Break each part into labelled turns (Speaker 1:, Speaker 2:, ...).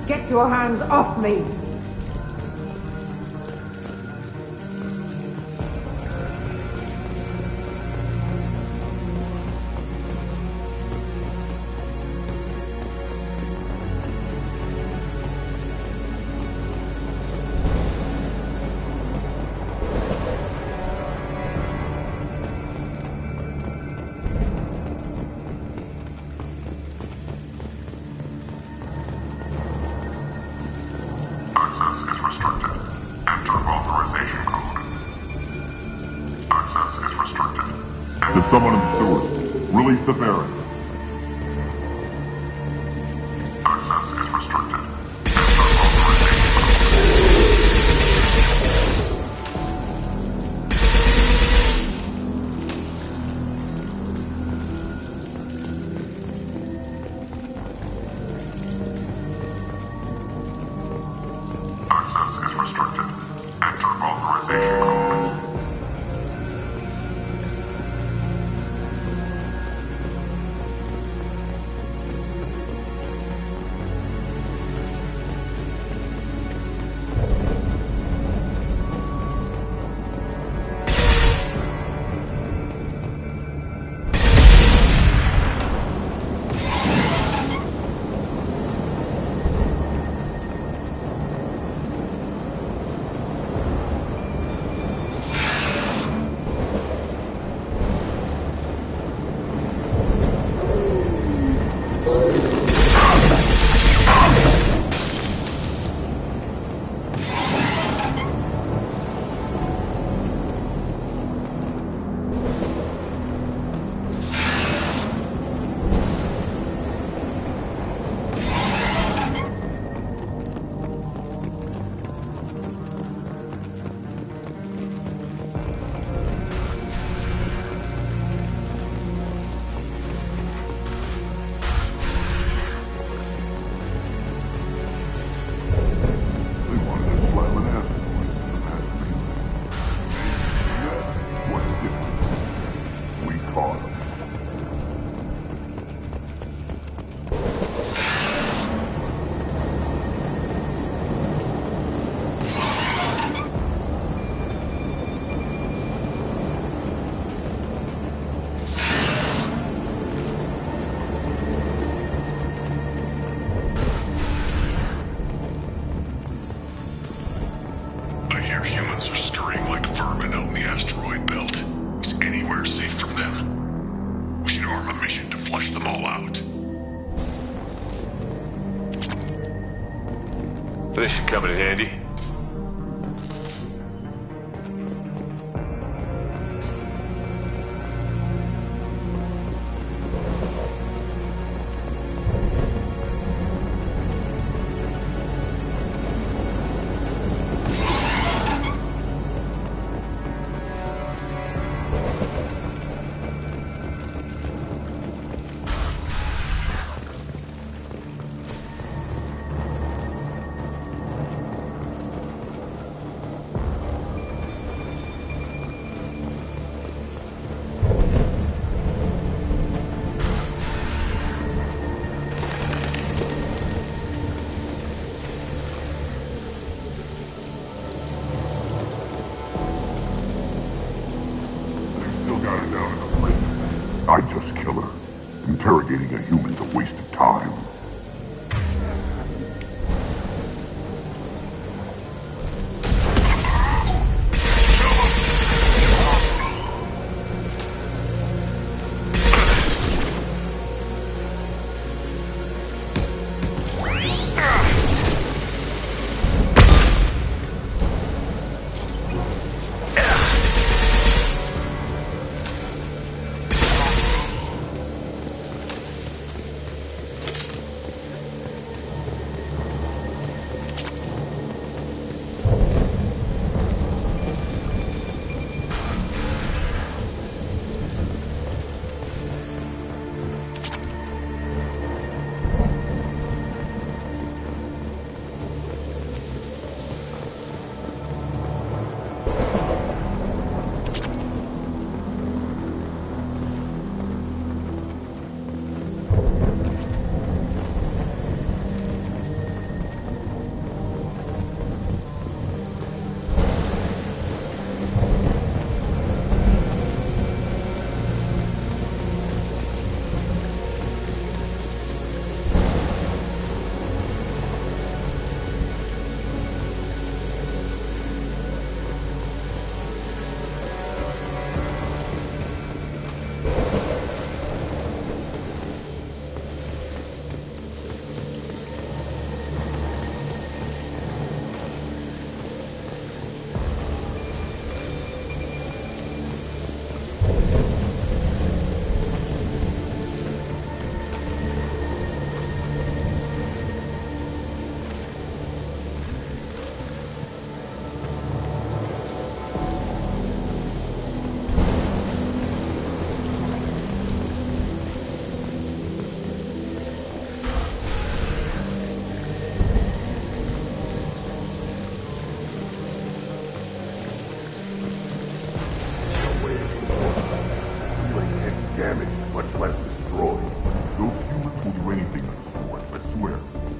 Speaker 1: Get your hands off me!
Speaker 2: There's someone in the sewers. Release the Baron. Access is restricted. Access is restricted. Enter authorization code.
Speaker 3: Humans are scurrying like vermin out in the asteroid belt. Is anywhere safe from them? We should arm a mission to flush them all out.
Speaker 4: This should come in handy.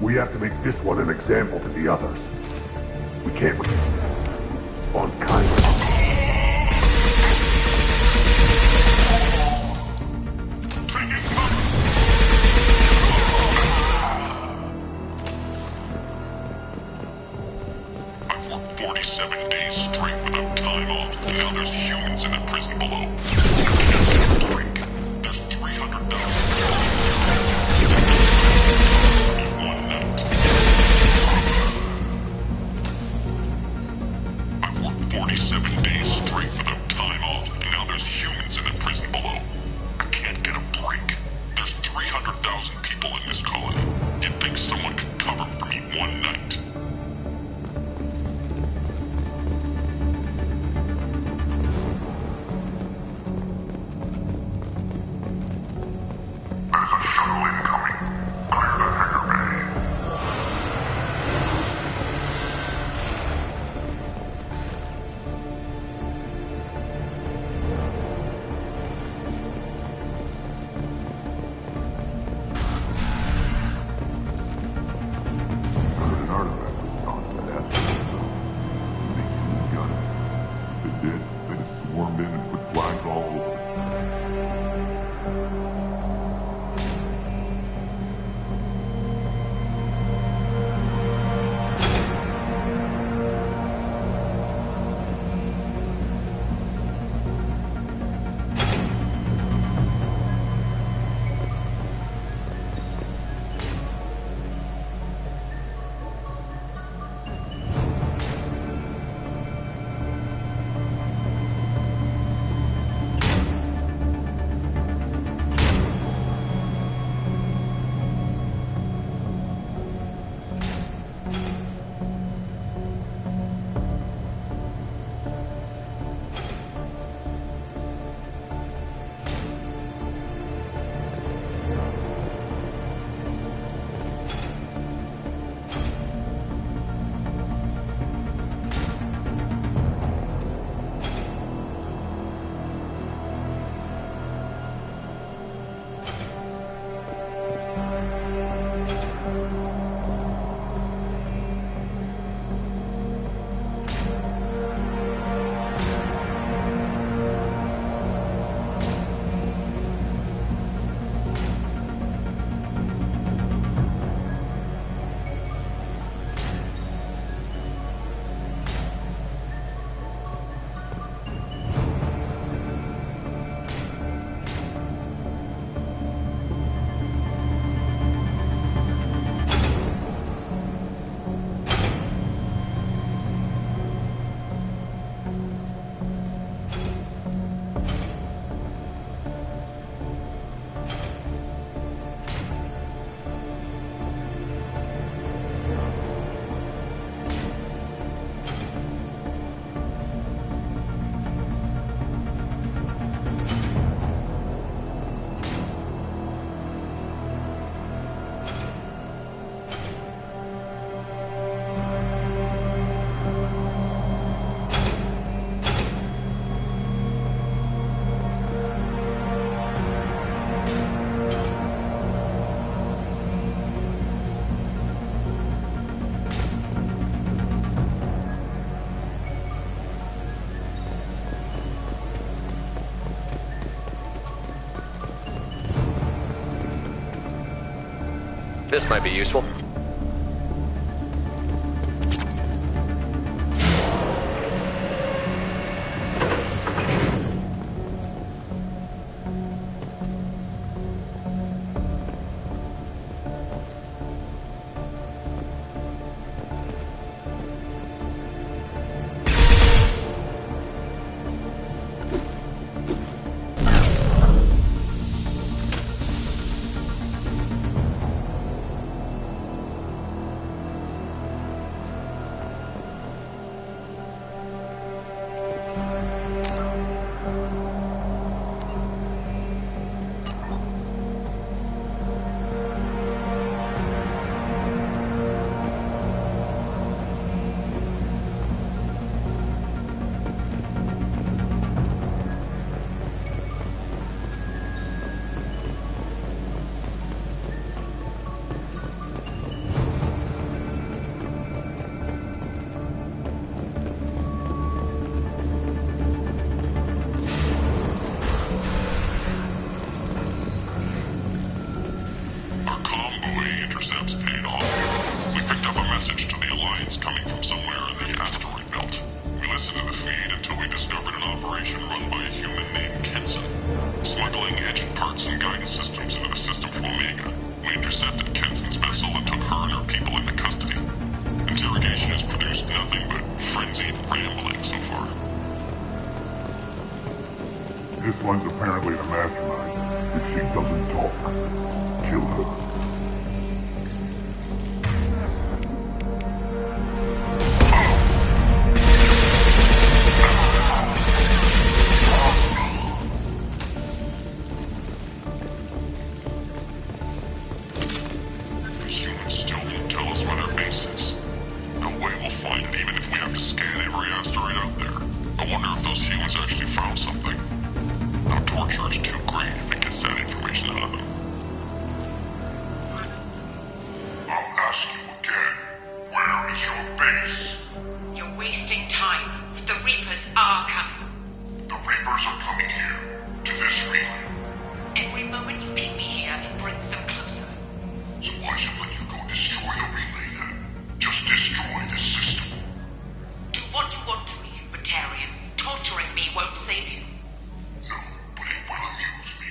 Speaker 2: We have to make this one an example to the others. We can't on kindness.
Speaker 3: I've worked 47 days straight without time off. Now there's humans in the prison below. Break. There's 300,000 one night. I've worked 47 days straight without time off, and now there's humans in the prison below. I can't get a break. There's 300,000 people in this colony. You'd think someone could cover for me one night. There's a shuttle incoming. Clear the hangar bay.
Speaker 2: Heard an artifact was tossed to that asteroid zone. Makes me gun it. If it did, they'd have swarmed in and put flags all over it.
Speaker 4: This might be useful.
Speaker 3: message to the Alliance coming from somewhere in the asteroid belt. We listened to the feed until we discovered an operation run by a human named Kenson, smuggling engine parts and guidance systems into the system from Omega. We intercepted Kenson's vessel and took her and her people into custody. Interrogation has produced nothing but frenzied rambling so far.
Speaker 2: This one's apparently the mastermind. If she doesn't talk, kill her.
Speaker 3: The humans still won't tell us where their base is. No way we'll find it even if we have to scan every asteroid out there. I wonder if those humans actually found something. Our torture is too great if it gets that information out of them.
Speaker 2: I'll ask you again. Where is your base?
Speaker 1: You're wasting time. The Reapers are coming.
Speaker 2: The Reapers are coming here. To this relay.
Speaker 1: Every moment you keep me here brings them closer.
Speaker 2: So why should let you go destroy the relay then? Just destroy the system.
Speaker 1: Do what you want to me, Batarian. Torturing me won't save you.
Speaker 2: No, but it will amuse me.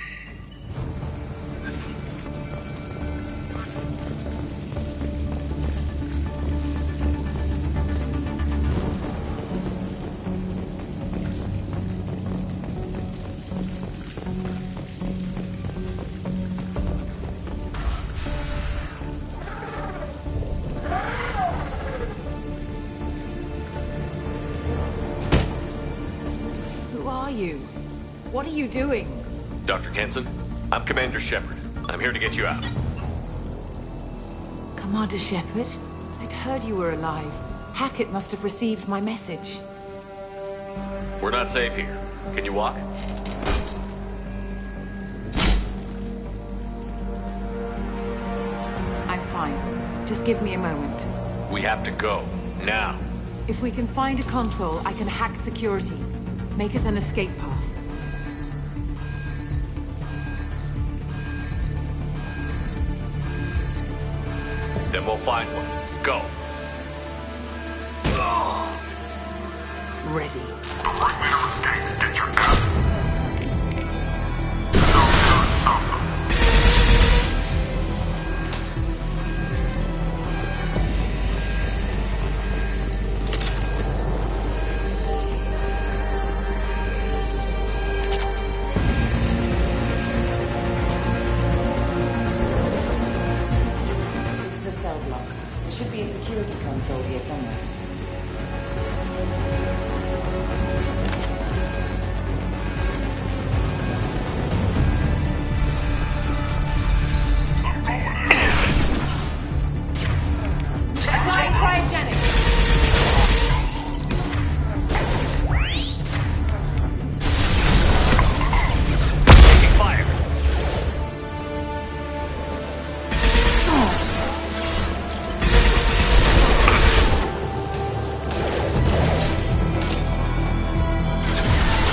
Speaker 5: Who are you? What are you doing?
Speaker 4: Dr. Kenson, I'm Commander Shepard. I'm here to get you out.
Speaker 5: Commander Shepard? I'd heard you were alive. Hackett must have received my message.
Speaker 4: We're not safe here. Can you walk?
Speaker 5: I'm fine. Just give me a moment.
Speaker 4: We have to go. Now.
Speaker 5: If we can find a console, I can hack security. Make us an escape path.
Speaker 4: Then we'll find one. Go.
Speaker 5: Ready.
Speaker 2: Get your gun.
Speaker 5: This is a cell block. There should be a security console here somewhere. Applying cryogenics.
Speaker 4: Taking fire.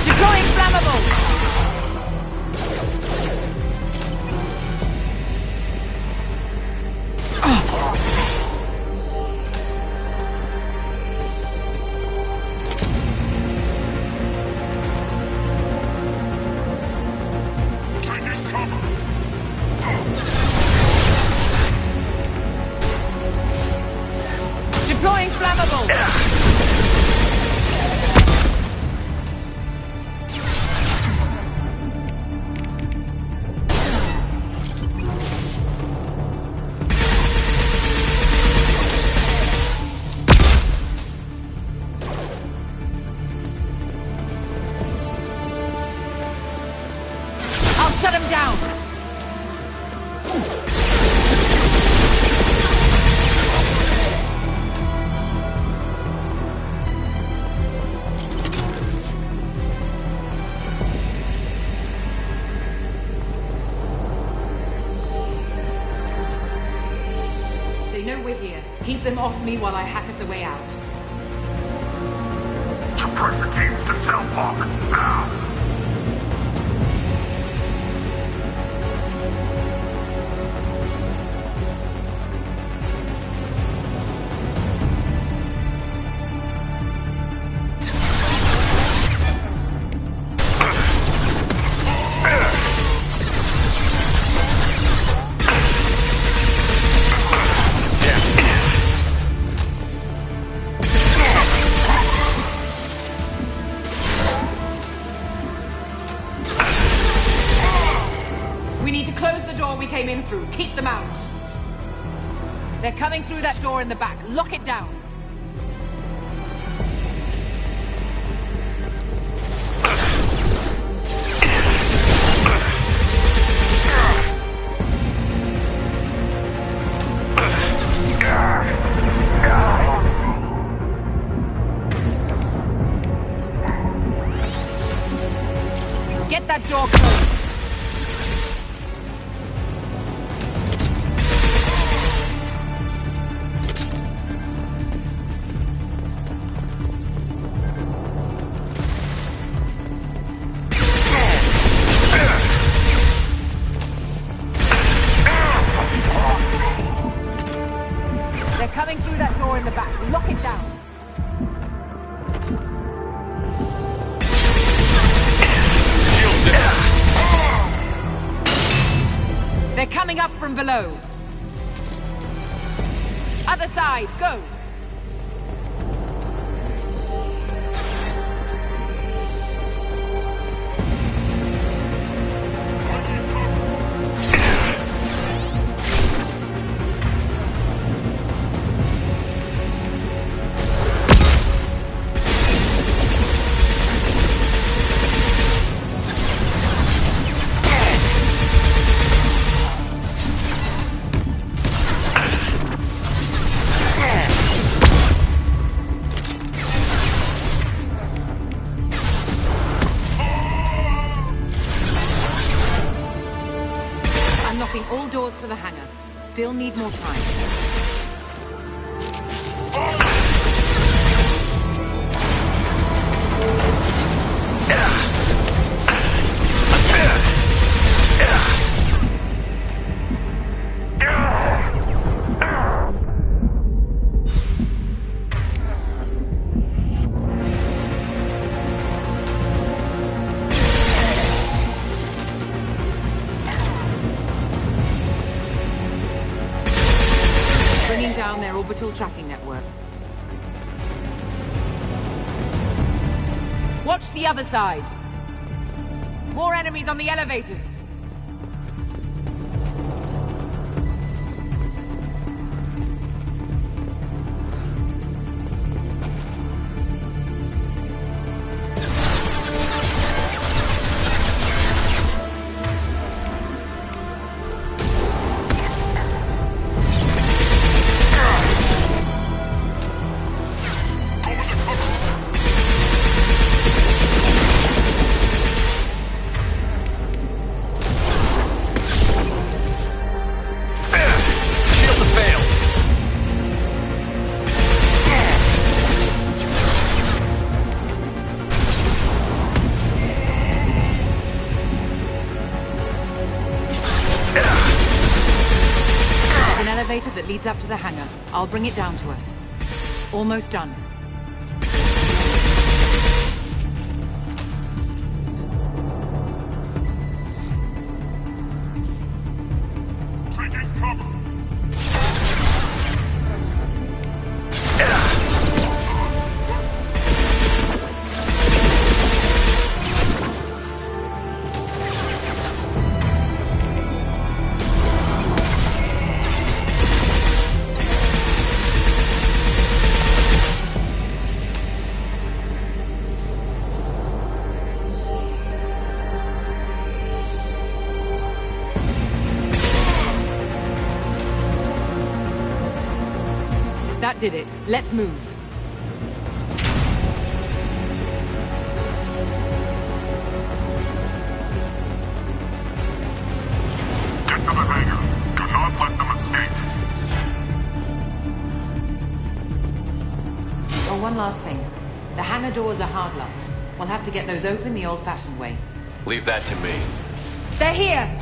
Speaker 5: Deploying flammable.
Speaker 2: Taking cover.
Speaker 5: Deploying flammable. I'll shut him down. They know we're here. Keep them off me while I hack us a way out.
Speaker 2: Suppress the teams to cell block. Now.
Speaker 6: through. Keep them out. They're coming through that door in the back. Lock it down. Get that door closed. They're coming through that door in the back. Lock it down. They're coming up from below. Other side, go! Unlocking all doors to the hangar. Still need more time. Bringing down their orbital tracking network. Watch the other side. More enemies on the elevators. Elevator that leads up to the hangar. I'll bring it down to us. Almost done.
Speaker 3: Taking cover.
Speaker 6: That did it. Let's move.
Speaker 3: Get to the hangar. Do not let them escape.
Speaker 5: Oh, one last thing. The hangar doors are hard locked. We'll have to get those open the old-fashioned way.
Speaker 4: Leave that to me.
Speaker 6: They're here!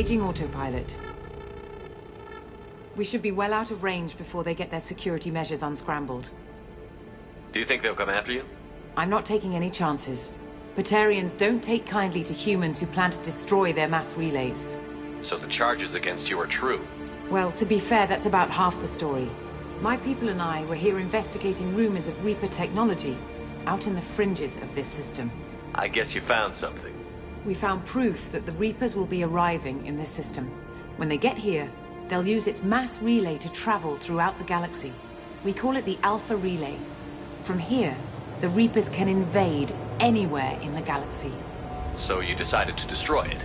Speaker 6: Engaging autopilot. We should be well out of range before they get their security measures unscrambled.
Speaker 4: Do you think they'll come after you?
Speaker 6: I'm not taking any chances. Batarians don't take kindly to humans who plan to destroy their mass relays.
Speaker 4: So the charges against you are true?
Speaker 6: Well, to be fair, that's about half the story. My people and I were here investigating rumors of Reaper technology out in the fringes of this system.
Speaker 4: I guess you found something.
Speaker 6: We found proof that the Reapers will be arriving in this system. When they get here, they'll use its mass relay to travel throughout the galaxy. We call it the Alpha Relay. From here, the Reapers can invade anywhere in the galaxy.
Speaker 4: So you decided to destroy it?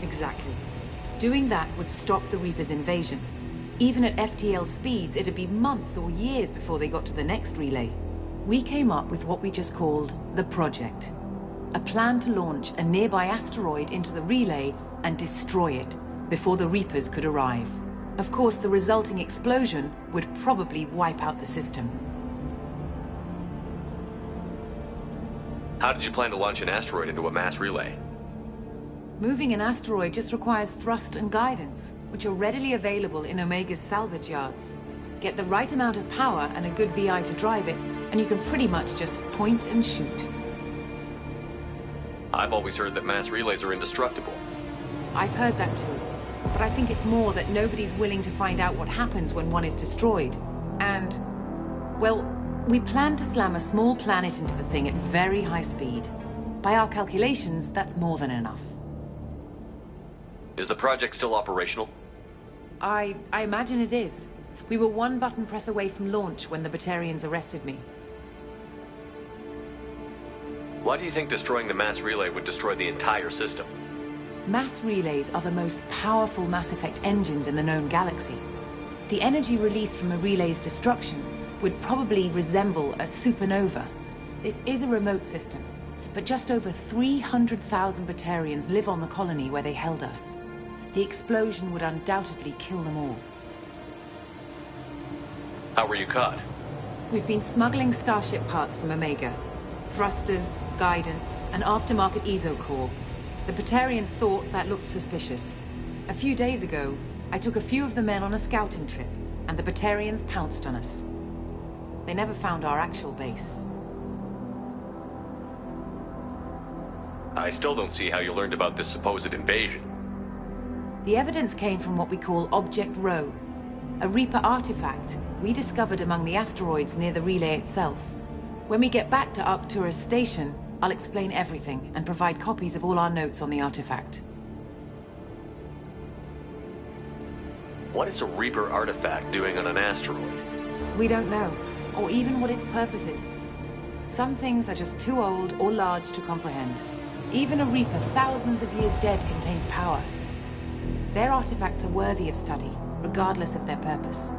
Speaker 6: Exactly. Doing that would stop the Reapers' invasion. Even at FTL speeds, it'd be months or years before they got to the next relay. We came up with what we just called the Project. A plan to launch a nearby asteroid into the relay and destroy it before the Reapers could arrive. Of course, the resulting explosion would probably wipe out the system.
Speaker 4: How did you plan to launch an asteroid into a mass relay?
Speaker 6: Moving an asteroid just requires thrust and guidance, which are readily available in Omega's salvage yards. Get the right amount of power and a good VI to drive it, and you can pretty much just point and shoot.
Speaker 4: I've always heard that mass relays are indestructible.
Speaker 6: I've heard that too, but I think it's more that nobody's willing to find out what happens when one is destroyed. And, well, we plan to slam a small planet into the thing at very high speed. By our calculations, that's more than enough.
Speaker 4: Is the project still operational?
Speaker 6: I imagine it is. We were one button press away from launch when the Batarians arrested me.
Speaker 4: Why do you think destroying the mass relay would destroy the entire system?
Speaker 6: Mass relays are the most powerful Mass Effect engines in the known galaxy. The energy released from a relay's destruction would probably resemble a supernova. This is a remote system, but just over 300,000 Batarians live on the colony where they held us. The explosion would undoubtedly kill them all.
Speaker 4: How were you caught?
Speaker 6: We've been smuggling Starship parts from Omega. Thrusters, guidance, and aftermarket ESO core. The Batarians thought that looked suspicious. A few days ago, I took a few of the men on a scouting trip, and the Batarians pounced on us. They never found our actual base.
Speaker 4: I still don't see how you learned about this supposed invasion.
Speaker 6: The evidence came from what we call Object Rho, a Reaper artifact we discovered among the asteroids near the relay itself. When we get back to Arcturus Station, I'll explain everything and provide copies of all our notes on the artifact.
Speaker 4: What is a Reaper artifact doing on an asteroid?
Speaker 6: We don't know, or even what its purpose is. Some things are just too old or large to comprehend. Even a Reaper thousands of years dead contains power. Their artifacts are worthy of study, regardless of their purpose.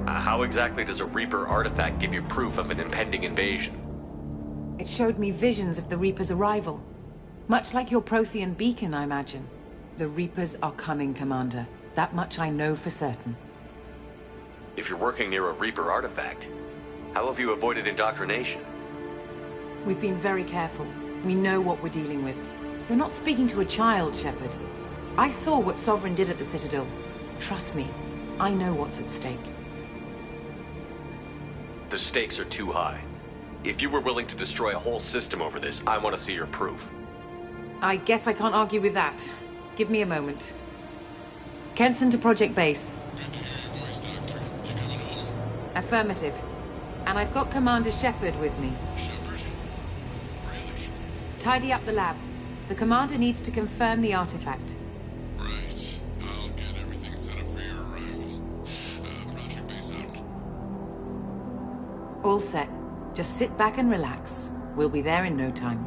Speaker 4: How exactly does a Reaper artifact give you proof of an impending invasion?
Speaker 6: It showed me visions of the Reaper's arrival. Much like your Prothean beacon, I imagine. The Reapers are coming, Commander. That much I know for certain.
Speaker 4: If you're working near a Reaper artifact, how have you avoided indoctrination?
Speaker 6: We've been very careful. We know what we're dealing with. You're not speaking to a child, Shepard. I saw what Sovereign did at the Citadel. Trust me, I know what's at stake.
Speaker 4: The stakes are too high. If you were willing to destroy a whole system over this, I want to see your proof.
Speaker 6: I guess I can't argue with that. Give me a moment. Kenson to Project Base.
Speaker 7: Good to hear your voice, Doctor. You coming home?
Speaker 6: Affirmative. And I've got Commander Shepard with me.
Speaker 7: Shepard? Really?
Speaker 6: Tidy up the lab. The Commander needs to confirm the artifact.
Speaker 7: Right. I'll get everything set up for your arrival. Project Base out.
Speaker 6: All set. Just sit back and relax. We'll be there in no time.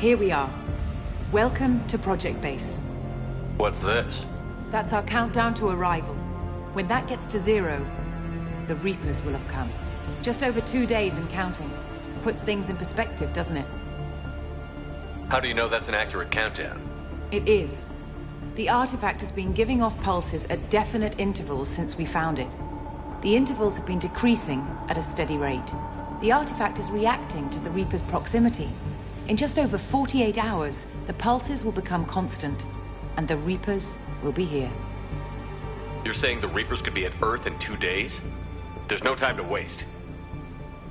Speaker 6: Here we are. Welcome to Project Base.
Speaker 4: What's this?
Speaker 6: That's our countdown to arrival. When that gets to 0, the Reapers will have come. Just over 2 days and counting. Puts things in perspective, doesn't it?
Speaker 4: How do you know that's an accurate countdown?
Speaker 6: It is. The artifact has been giving off pulses at definite intervals since we found it. The intervals have been decreasing at a steady rate. The artifact is reacting to the Reaper's proximity. In just over 48 hours, the pulses will become constant, and the Reapers will be here.
Speaker 4: You're saying the Reapers could be at Earth in 2 days? There's no time to waste.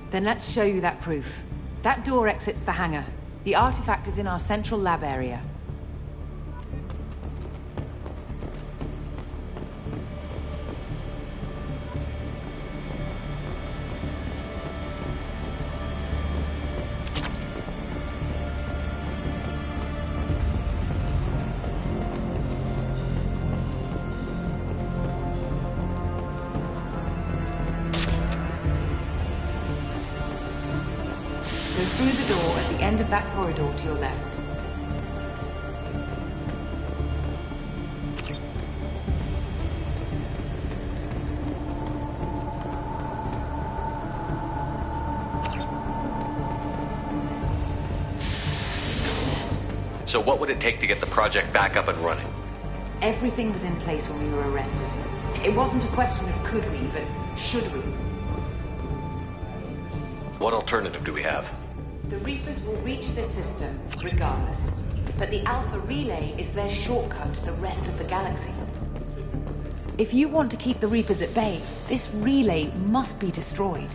Speaker 6: Then let's show you that proof. That door exits the hangar. The artifact is in our central lab area. Go through the door at the end of that corridor to your left.
Speaker 4: So what would it take to get the project back up and running?
Speaker 6: Everything was in place when we were arrested. It wasn't a question of could we, but should we.
Speaker 4: What alternative do we have?
Speaker 6: The Reapers will reach this system, regardless. But the Alpha Relay is their shortcut to the rest of the galaxy. If you want to keep the Reapers at bay, this relay must be destroyed.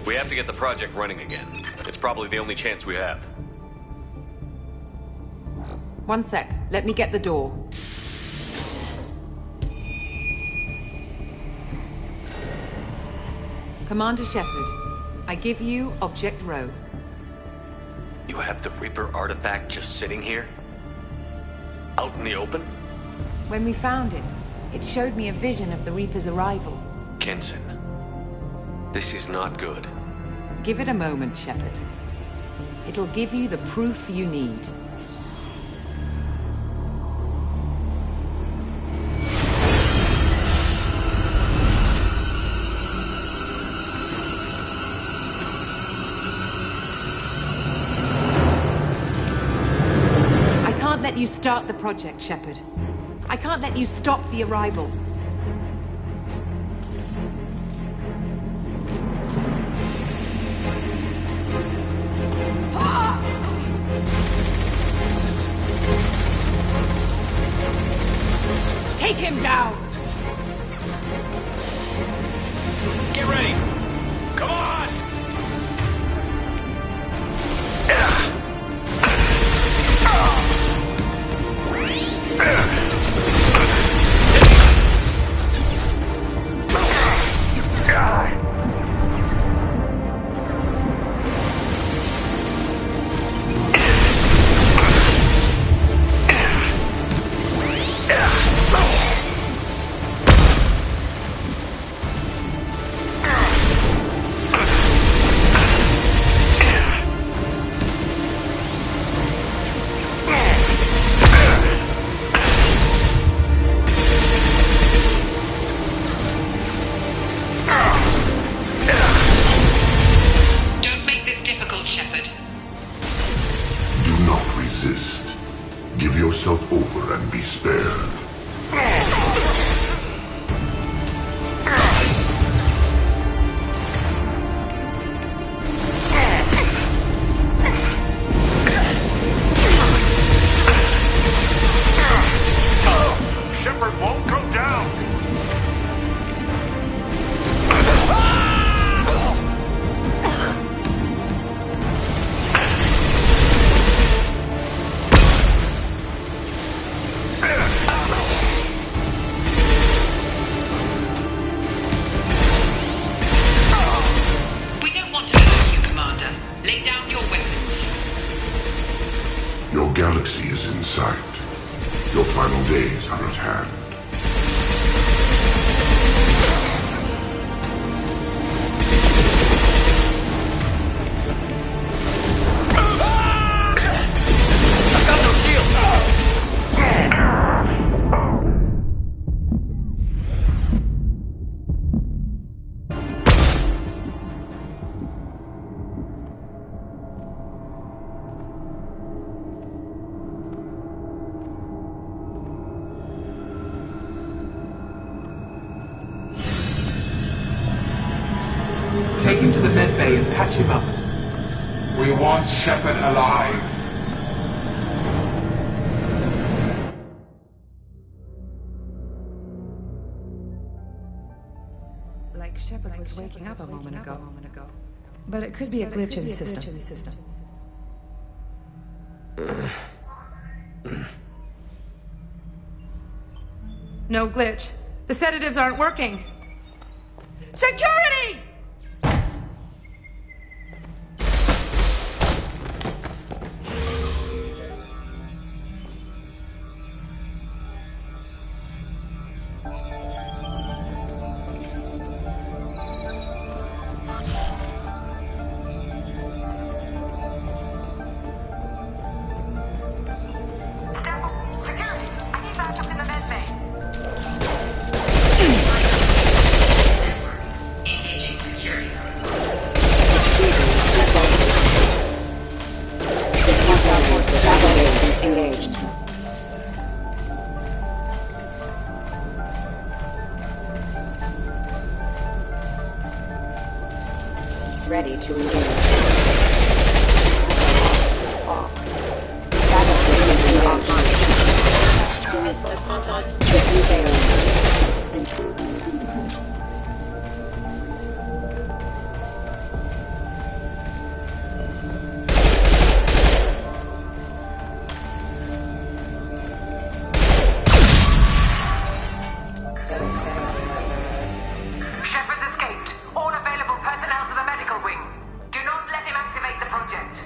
Speaker 4: We have to get the project running again. It's probably the only chance we have.
Speaker 6: One sec. Let me get the door. Commander Shepard, I give you Object Rho.
Speaker 4: You have the Reaper artifact just sitting here? Out in the open?
Speaker 6: When we found it, it showed me a vision of the Reaper's arrival.
Speaker 4: Kenson, this is not good.
Speaker 6: Give it a moment, Shepard. It'll give you the proof you need. I can't let you start the project, Shepard. I can't let you stop the arrival. Take him down!
Speaker 4: Get ready! Come on!
Speaker 2: days are at hand.
Speaker 8: Take him to the med bay and patch him up.
Speaker 9: We want Shepard alive.
Speaker 10: Like Shepard was waking up a moment ago. But it could be a glitch in the system. No glitch. The sedatives aren't working. Security!
Speaker 5: Ready to engage. Battle systems engaged. System failure.
Speaker 1: Shepard's escaped. All available personnel to the medical wing. Do not let him activate the project.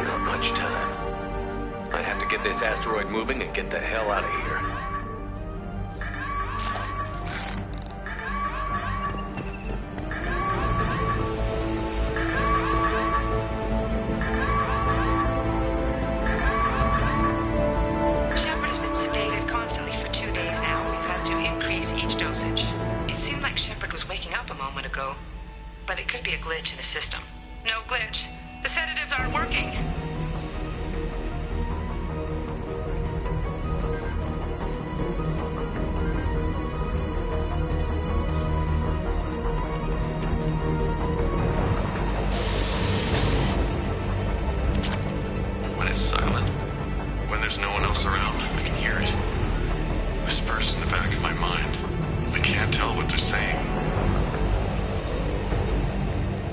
Speaker 4: Not much time. I have to get this asteroid moving and get the hell out of here.
Speaker 10: Shepard has been sedated constantly for 2 days now. We've had to increase each dosage. It seemed like Shepard was waking up a moment ago, but it could be a glitch in the system. No glitch. The sedatives aren't working.
Speaker 3: When it's silent, when there's no one else around, I can hear it. Whispers in the back of my mind. I can't tell what they're saying.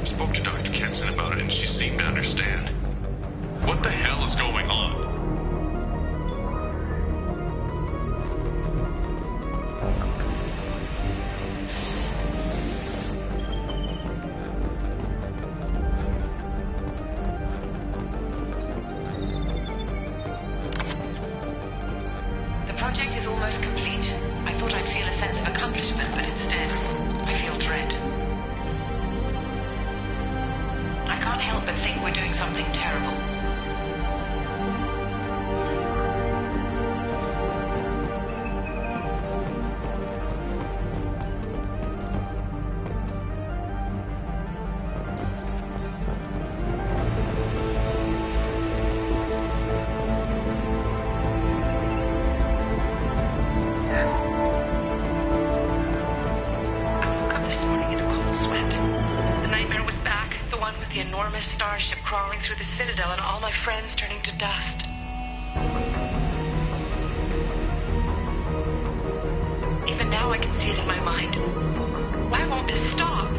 Speaker 3: I spoke to Dr. Kenson about it and she seemed to understand. What the hell is going on?
Speaker 1: The project is almost complete. I thought I'd feel a sense of accomplishment, but instead, I feel dread. I can't help but think we're doing something terrible.
Speaker 10: I woke up this morning in a cold sweat. The nightmare was back, the one with the enormous starship crawling through the Citadel and all my friends turning to dust. Even now I can see it in my mind. Why won't this stop?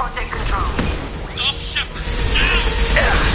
Speaker 10: Project Control.
Speaker 7: Stop Shepard! Now!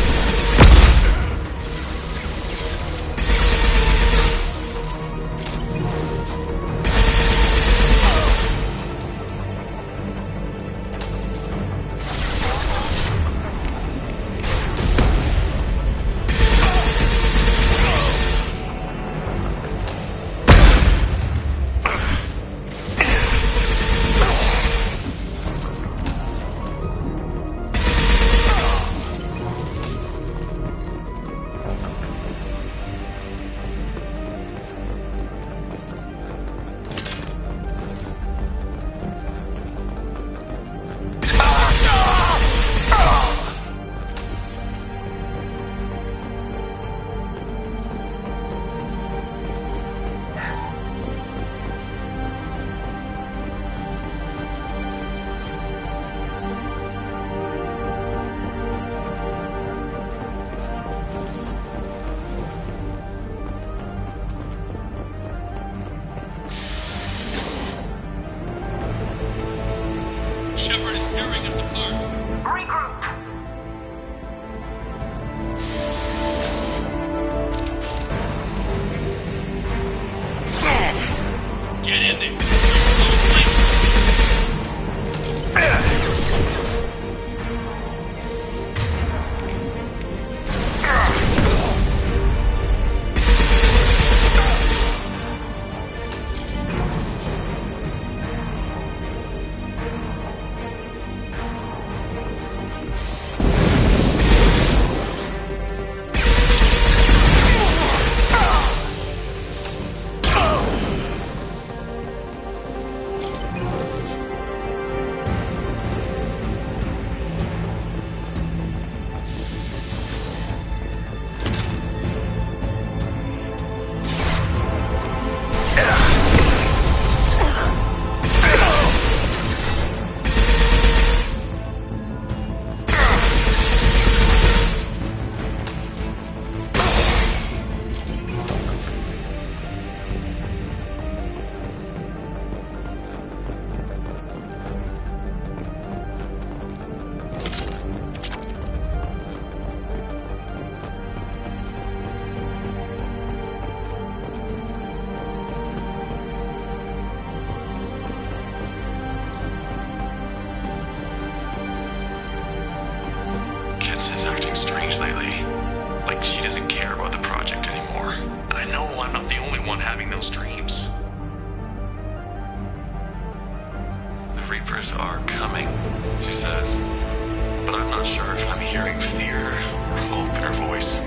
Speaker 7: Shepard is tearing us apart.
Speaker 10: Regroup.
Speaker 7: Get in there.
Speaker 11: Is acting strange lately. Like she doesn't care about the project anymore. I know I'm not the only one having those dreams. The Reapers are coming, she says. But I'm not sure if I'm hearing fear or hope in her voice.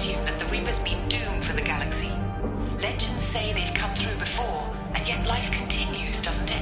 Speaker 1: assume that the Reapers mean doom for the galaxy. Legends say they've come through before, and yet life continues, doesn't it?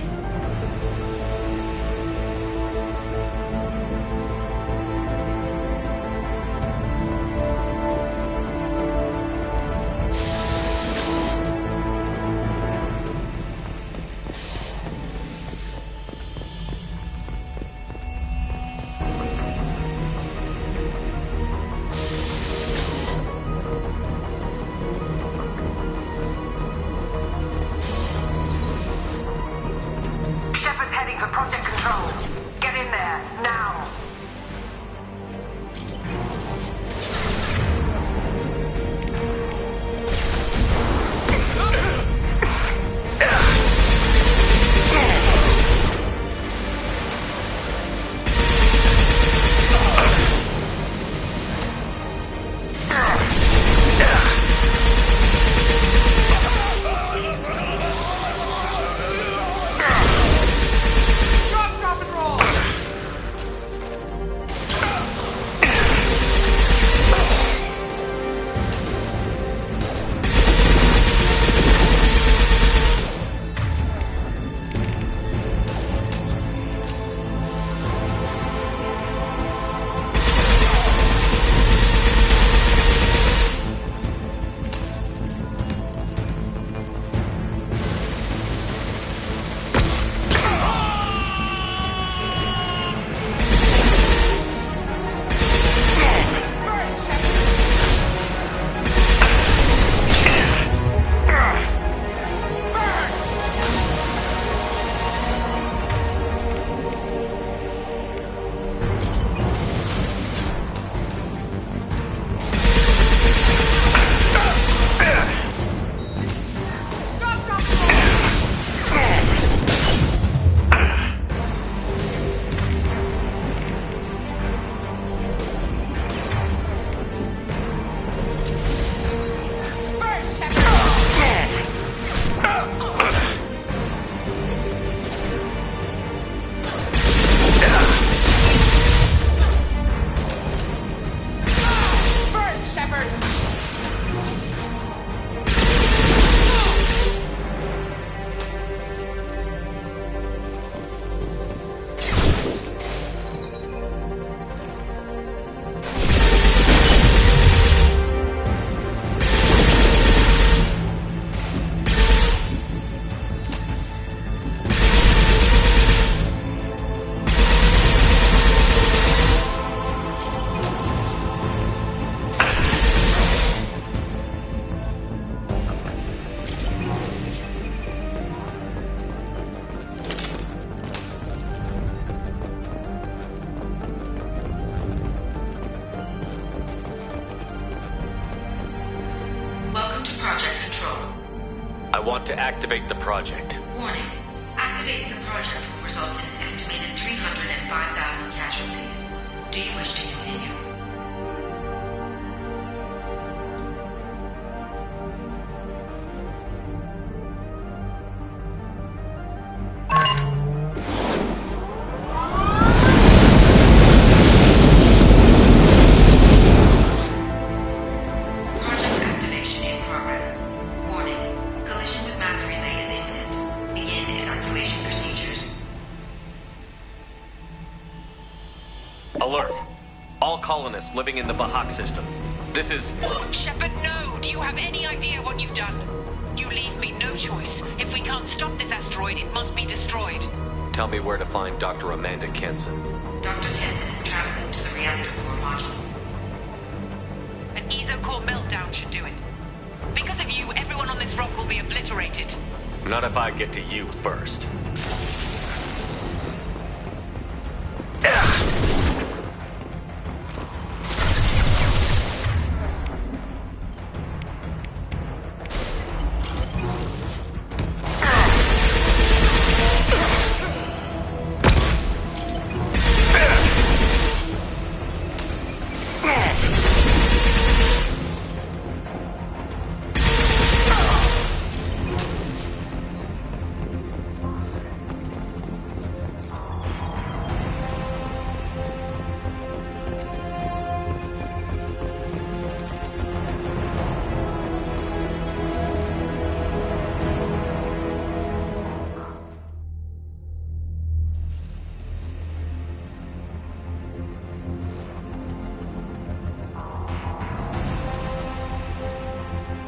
Speaker 4: I want to activate the project.
Speaker 10: Warning. Activating the project will result in an estimated 305,000 casualties. Do you wish to continue?
Speaker 4: Alert! All colonists living in the Bahak system. This is...
Speaker 1: Shepard, no! Do you have any idea what you've done? You leave me no choice. If we can't stop this asteroid, it must be destroyed.
Speaker 4: Tell me where to find Dr. Amanda Kenson.
Speaker 10: Dr. Kenson is traveling to the reactor core module.
Speaker 1: An ESO-core meltdown should do it. Because of you, everyone on this rock will be obliterated.
Speaker 4: Not if I get to you first.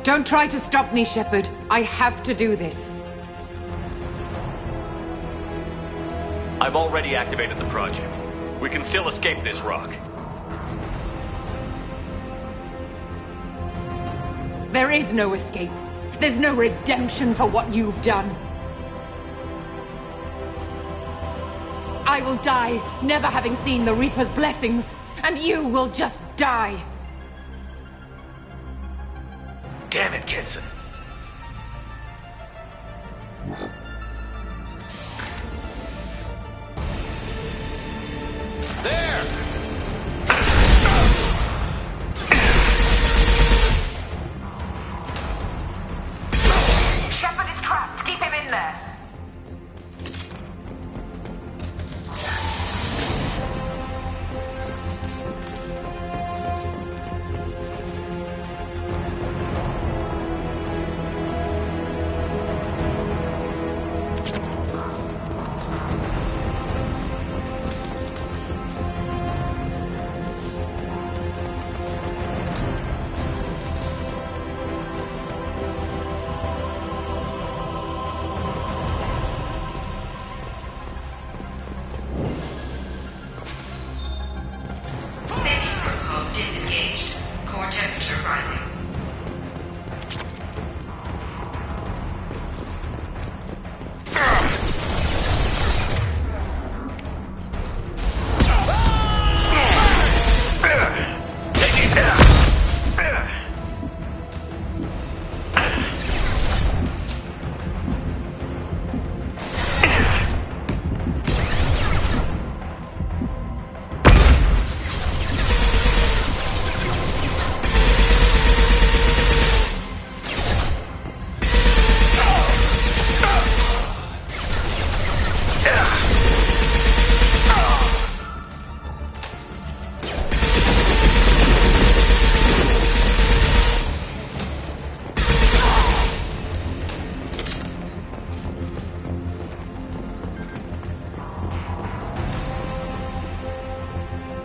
Speaker 6: Don't try to stop me, Shepard. I have to do this.
Speaker 4: I've already activated the project. We can still escape this rock.
Speaker 6: There is no escape. There's no redemption for what you've done. I will die, never having seen the Reaper's blessings, and you will just die.
Speaker 11: Damn it, Kenson.
Speaker 4: There!
Speaker 1: Shepard is trapped. Keep him in there.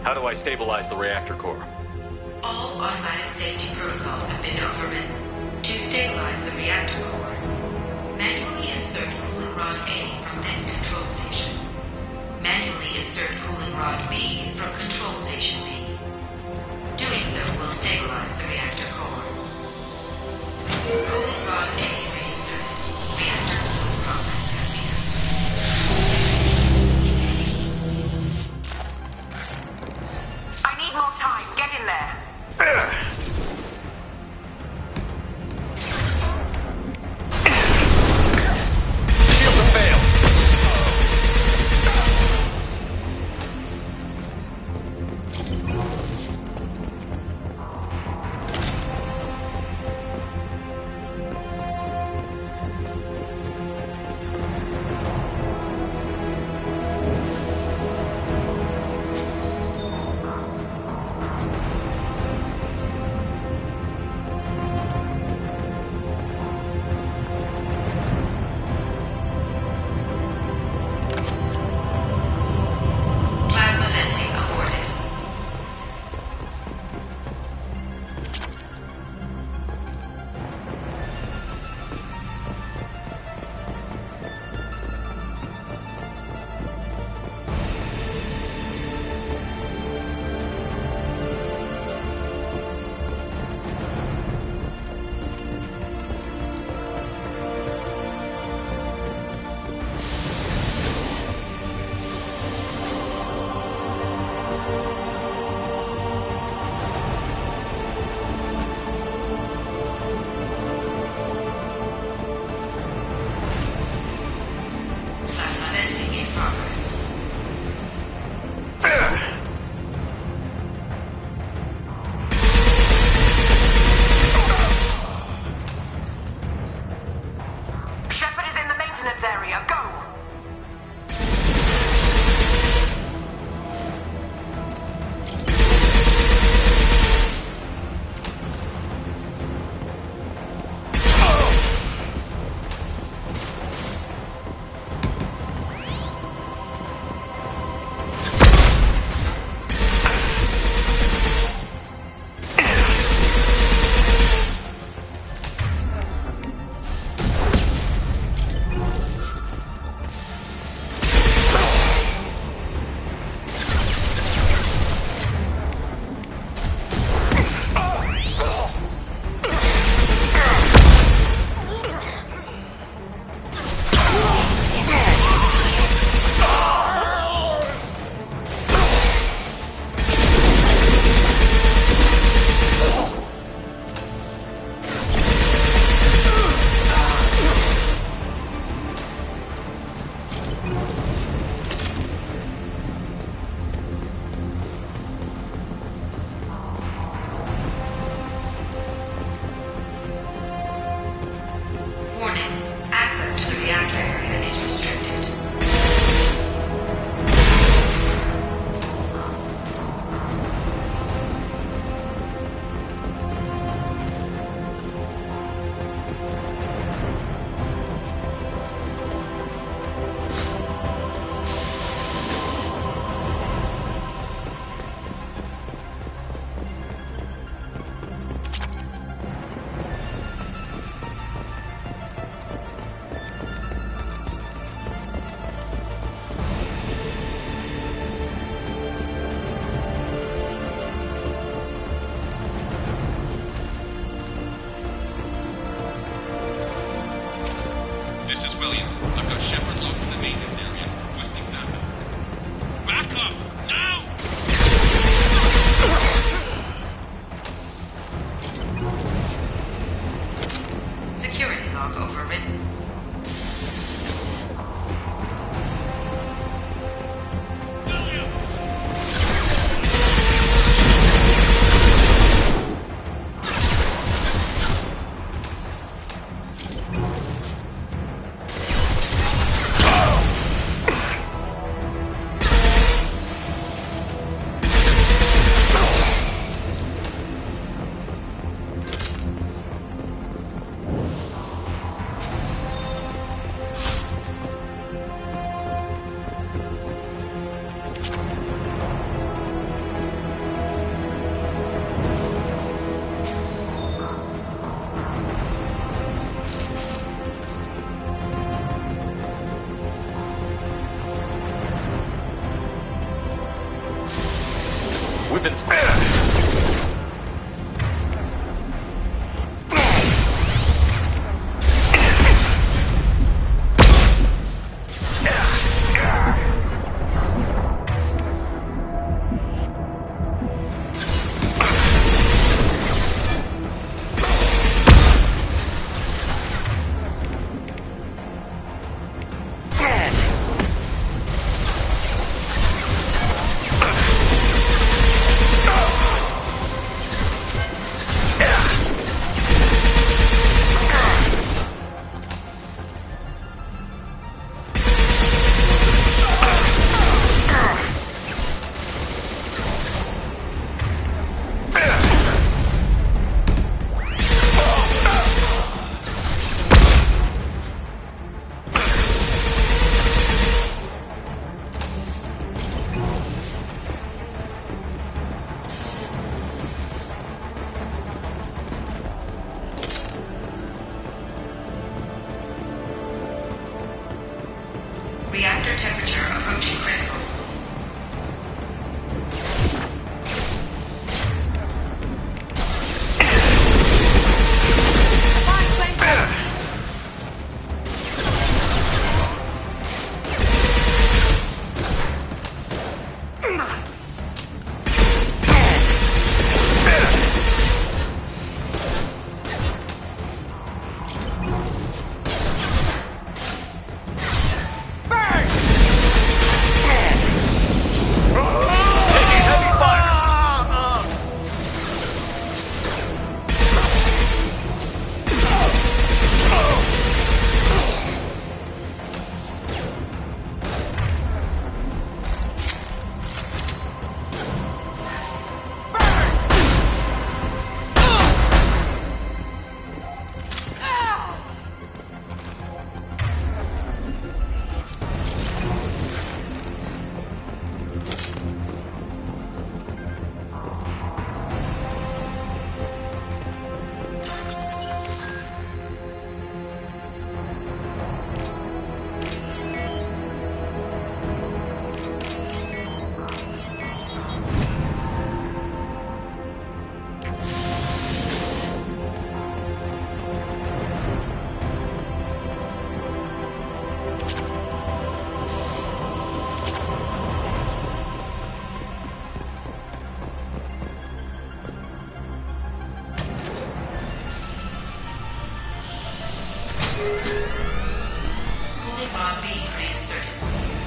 Speaker 4: How do I stabilize the reactor core?
Speaker 10: All automatic safety protocols have been overridden. To stabilize the reactor core, manually insert cooling rod A from this control station. Manually insert cooling rod B from control station B. Doing so will stabilize the reactor core. Cooling rod A reinserted. Reactor cooling process has begun.
Speaker 1: I need more time. Get in there.
Speaker 4: Shields have failed!
Speaker 7: guys. I've got Shepard locked in the maintenance area, requesting backup. Backup! Now!
Speaker 10: Security log overwritten.
Speaker 4: We've been
Speaker 10: Reactor temperature approaching critical. Cooling pod B reinserted.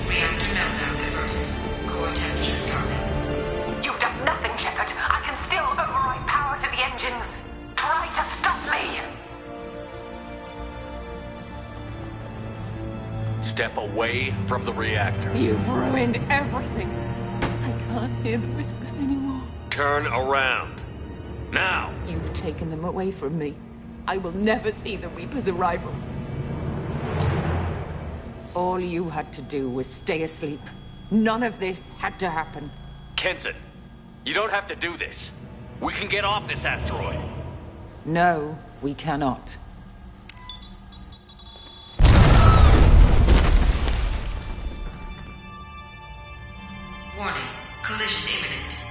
Speaker 10: Reactor meltdown averted. Core temperature dropping.
Speaker 1: You've done nothing, Shepard. I can still override power to the engines. Try to stop me!
Speaker 4: Step away from the reactor.
Speaker 6: You've ruined everything. I can't hear the whispers anymore.
Speaker 4: Turn around. Now!
Speaker 6: You've taken them away from me. I will never see the Reaper's arrival. All you had to do was stay asleep. None of this had to happen.
Speaker 4: Kenson, you don't have to do this. We can get off this asteroid.
Speaker 6: No, we cannot.
Speaker 10: Warning, collision imminent.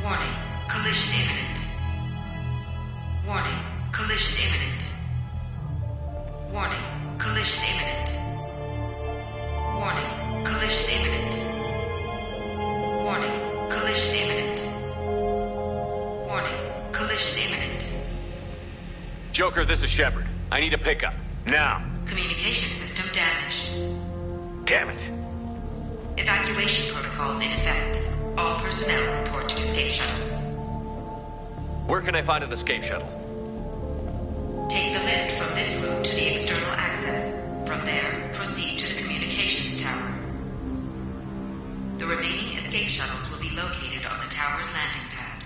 Speaker 10: Warning, collision imminent. Warning, collision imminent. Warning, collision imminent. Warning, collision imminent. Warning, collision imminent. Warning, collision imminent.
Speaker 4: Joker, this is Shepard. I need a pickup. Now.
Speaker 10: Communication system damaged.
Speaker 4: Damn it.
Speaker 10: Evacuation protocols in effect. All personnel report to escape shuttles.
Speaker 4: Where can I find an escape shuttle?
Speaker 10: Take the lift from this room to the external access. From there, proceed to the communications tower. The remaining escape shuttles will be located on the tower's landing pad.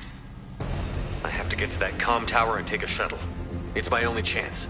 Speaker 4: I have to get to that comm tower and take a shuttle. It's my only chance.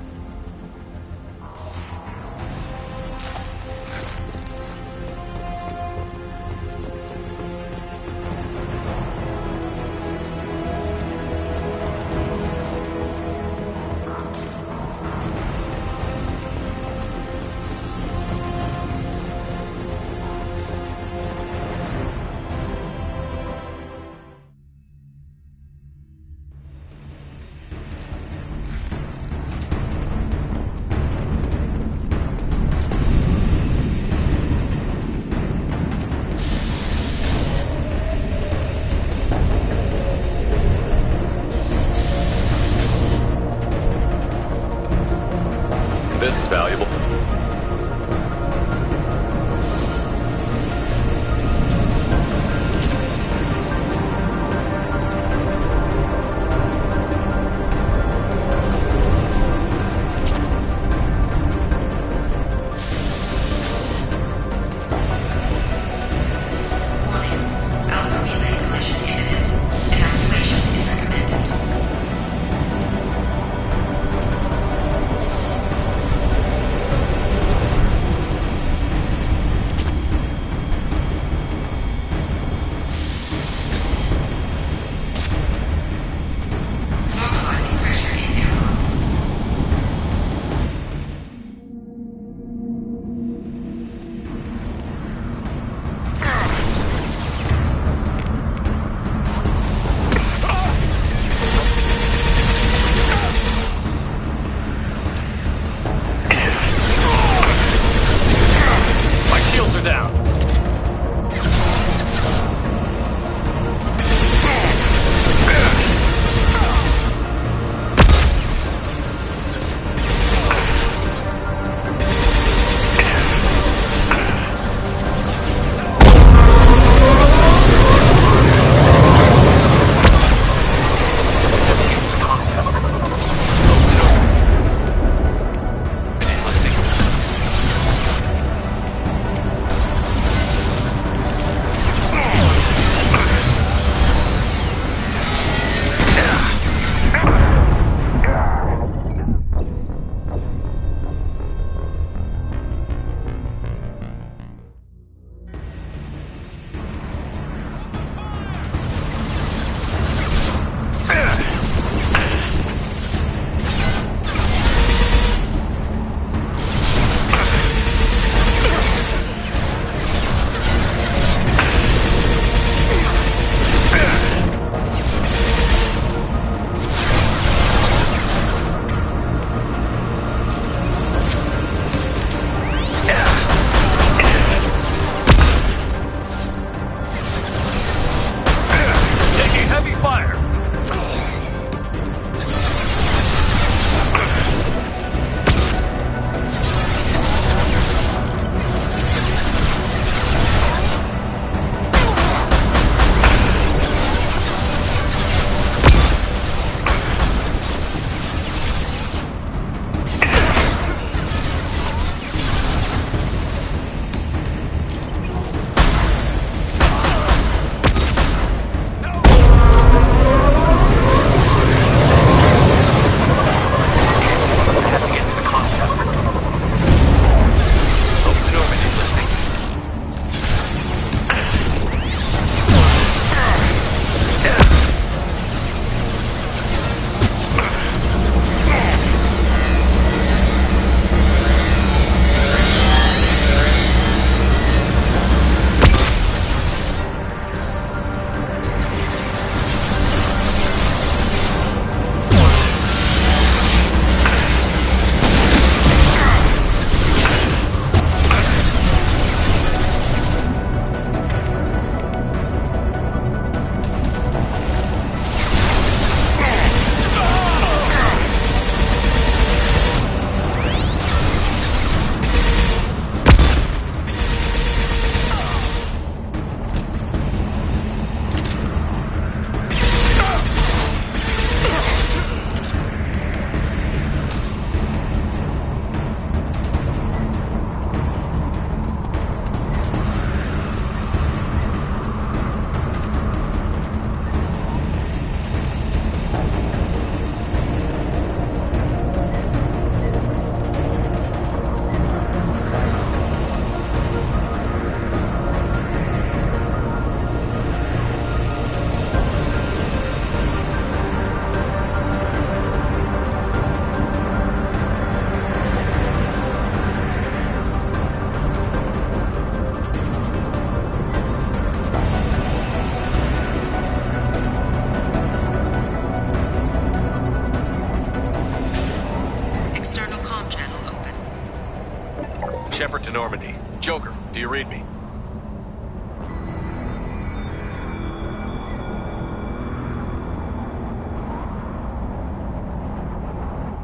Speaker 4: Shepard to Normandy. Joker, do you read me?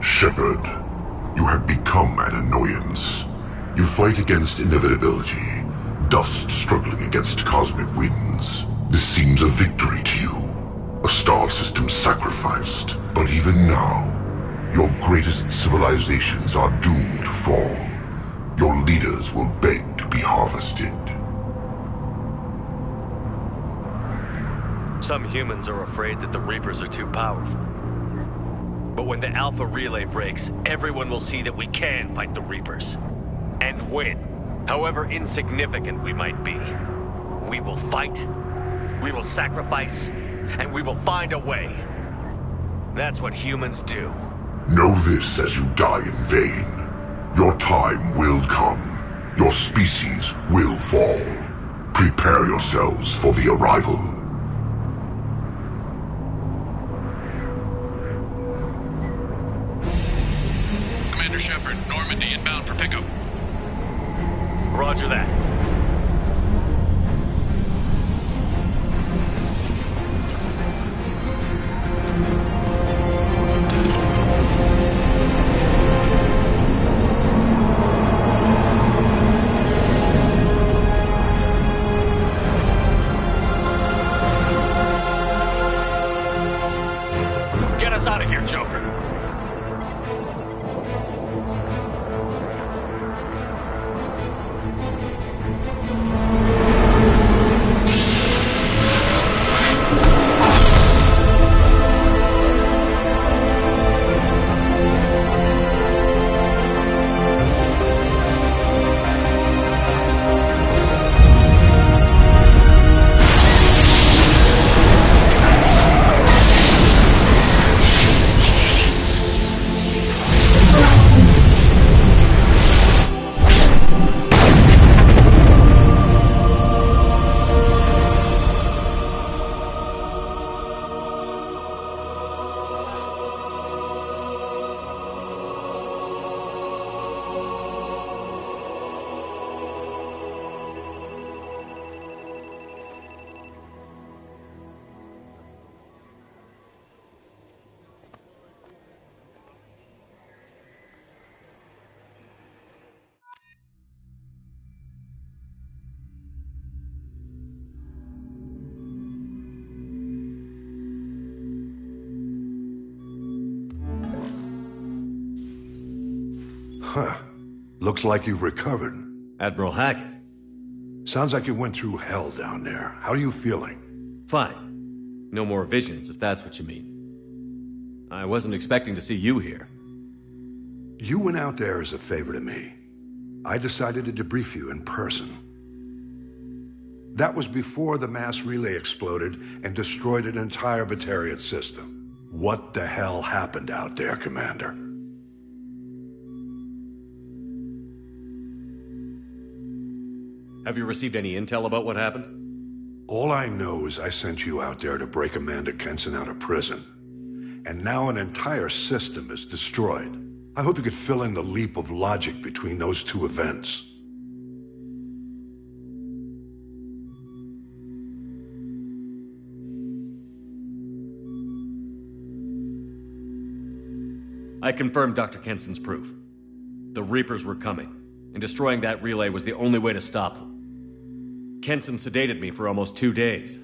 Speaker 2: Shepard, you have become an annoyance. You fight against inevitability, dust struggling against cosmic winds. This seems a victory to you, a star system sacrificed. But even now, your greatest civilizations are doomed to fall. Your leaders will beg to be harvested.
Speaker 4: Some humans are afraid that the Reapers are too powerful. But when the Alpha Relay breaks, everyone will see that we can fight the Reapers. And win. However insignificant we might be. We will fight, we will sacrifice, and we will find a way. That's what humans do.
Speaker 2: Know this as you die in vain. Your time will come. Your species will fall. Prepare yourselves for the arrival.
Speaker 7: Commander Shepard, Normandy inbound for pickup.
Speaker 4: Roger that. Get us out of here, Joker.
Speaker 12: Huh. Looks like you've recovered.
Speaker 4: Admiral Hackett.
Speaker 12: Sounds like you went through hell down there. How are you feeling?
Speaker 4: Fine. No more visions, if that's what you mean. I wasn't expecting to see you here.
Speaker 12: You went out there as a favor to me. I decided to debrief you in person. That was before the mass relay exploded and destroyed an entire Batarian system. What the hell happened out there, Commander?
Speaker 4: Have you received any intel about what happened?
Speaker 12: All I know is I sent you out there to break Amanda Kenson out of prison. And now an entire system is destroyed. I hope you could fill in the leap of logic between those two events.
Speaker 4: I confirmed Dr. Kenson's proof. The Reapers were coming, and destroying that relay was the only way to stop them. Kenson sedated me for almost 2 days.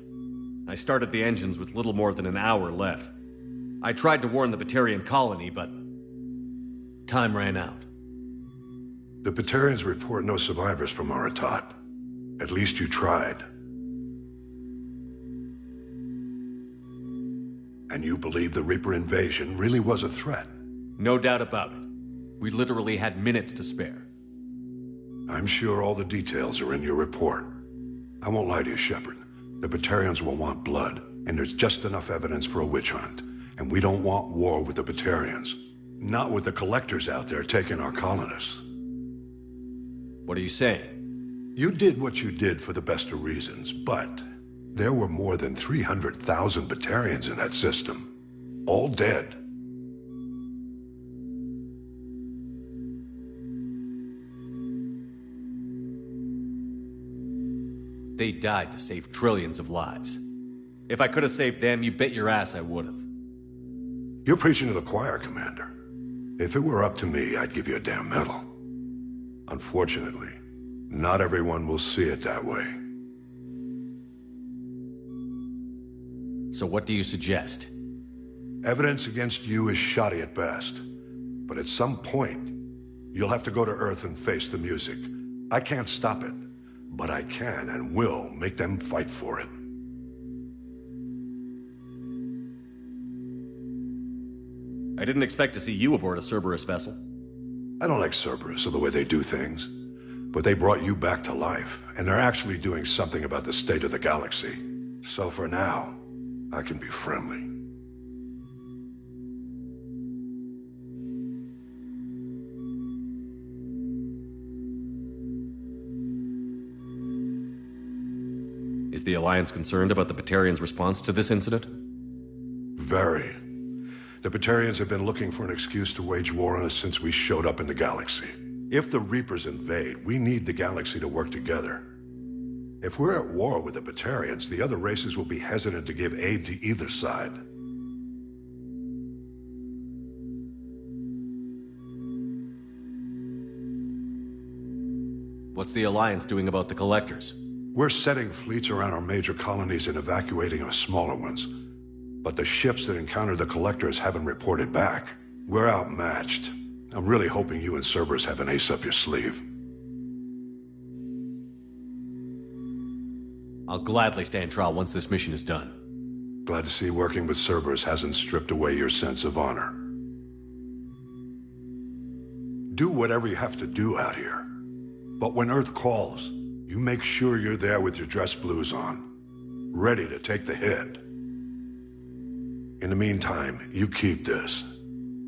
Speaker 4: I started the engines with little more than an hour left. I tried to warn the Batarian colony, but time ran out.
Speaker 12: The Batarians report no survivors from Aratat. At least you tried. And you believe the Reaper invasion really was a threat?
Speaker 4: No doubt about it. We literally had minutes to spare.
Speaker 12: I'm sure all the details are in your report. I won't lie to you, Shepard. The Batarians will want blood, and there's just enough evidence for a witch hunt. And we don't want war with the Batarians. Not with the collectors out there taking our colonists.
Speaker 4: What are you saying?
Speaker 12: You did what you did for the best of reasons, but there were more than 300,000 Batarians in that system. All dead.
Speaker 4: They died to save trillions of lives. If I could have saved them, you bet your ass I would have.
Speaker 12: You're preaching to the choir, Commander. If it were up to me, I'd give you a damn medal. Unfortunately, not everyone will see it that way.
Speaker 4: So what do you suggest?
Speaker 12: Evidence against you is shoddy at best. But at some point, you'll have to go to Earth and face the music. I can't stop it, but I can and will make them fight for it.
Speaker 4: I didn't expect to see you aboard a Cerberus vessel.
Speaker 12: I don't like Cerberus or the way they do things, but they brought you back to life, and they're actually doing something about the state of the galaxy. So for now, I can be friendly.
Speaker 4: Is the Alliance concerned about the Batarians' response to this incident?
Speaker 12: Very. The Batarians have been looking for an excuse to wage war on us since we showed up in the galaxy. If the Reapers invade, we need the galaxy to work together. If we're at war with the Batarians, the other races will be hesitant to give aid to either side.
Speaker 4: What's the Alliance doing about the Collectors?
Speaker 12: We're setting fleets around our major colonies and evacuating our smaller ones. But the ships that encountered the Collectors haven't reported back. We're outmatched. I'm really hoping you and Cerberus have an ace up your sleeve.
Speaker 4: I'll gladly stand trial once this mission is done.
Speaker 12: Glad to see working with Cerberus hasn't stripped away your sense of honor. Do whatever you have to do out here. But when Earth calls, you make sure you're there with your dress blues on, ready to take the hit. In the meantime, you keep this.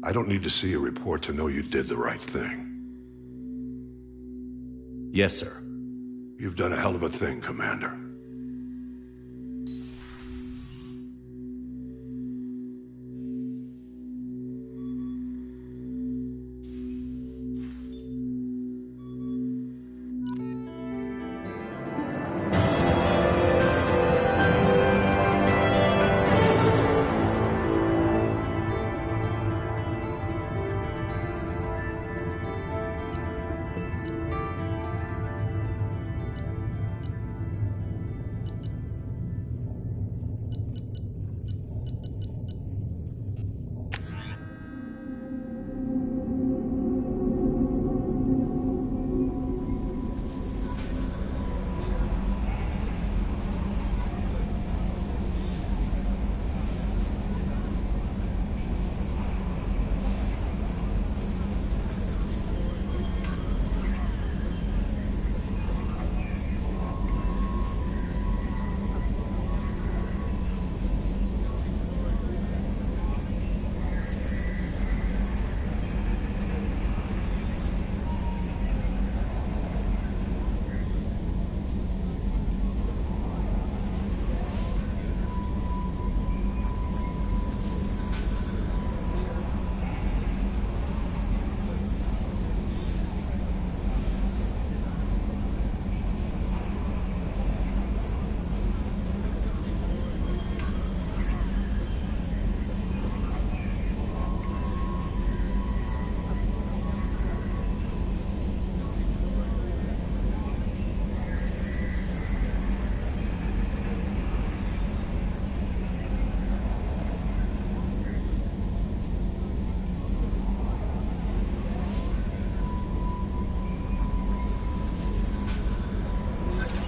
Speaker 12: I don't need to see a report to know you did the right thing.
Speaker 4: Yes, sir.
Speaker 12: You've done a hell of a thing, Commander.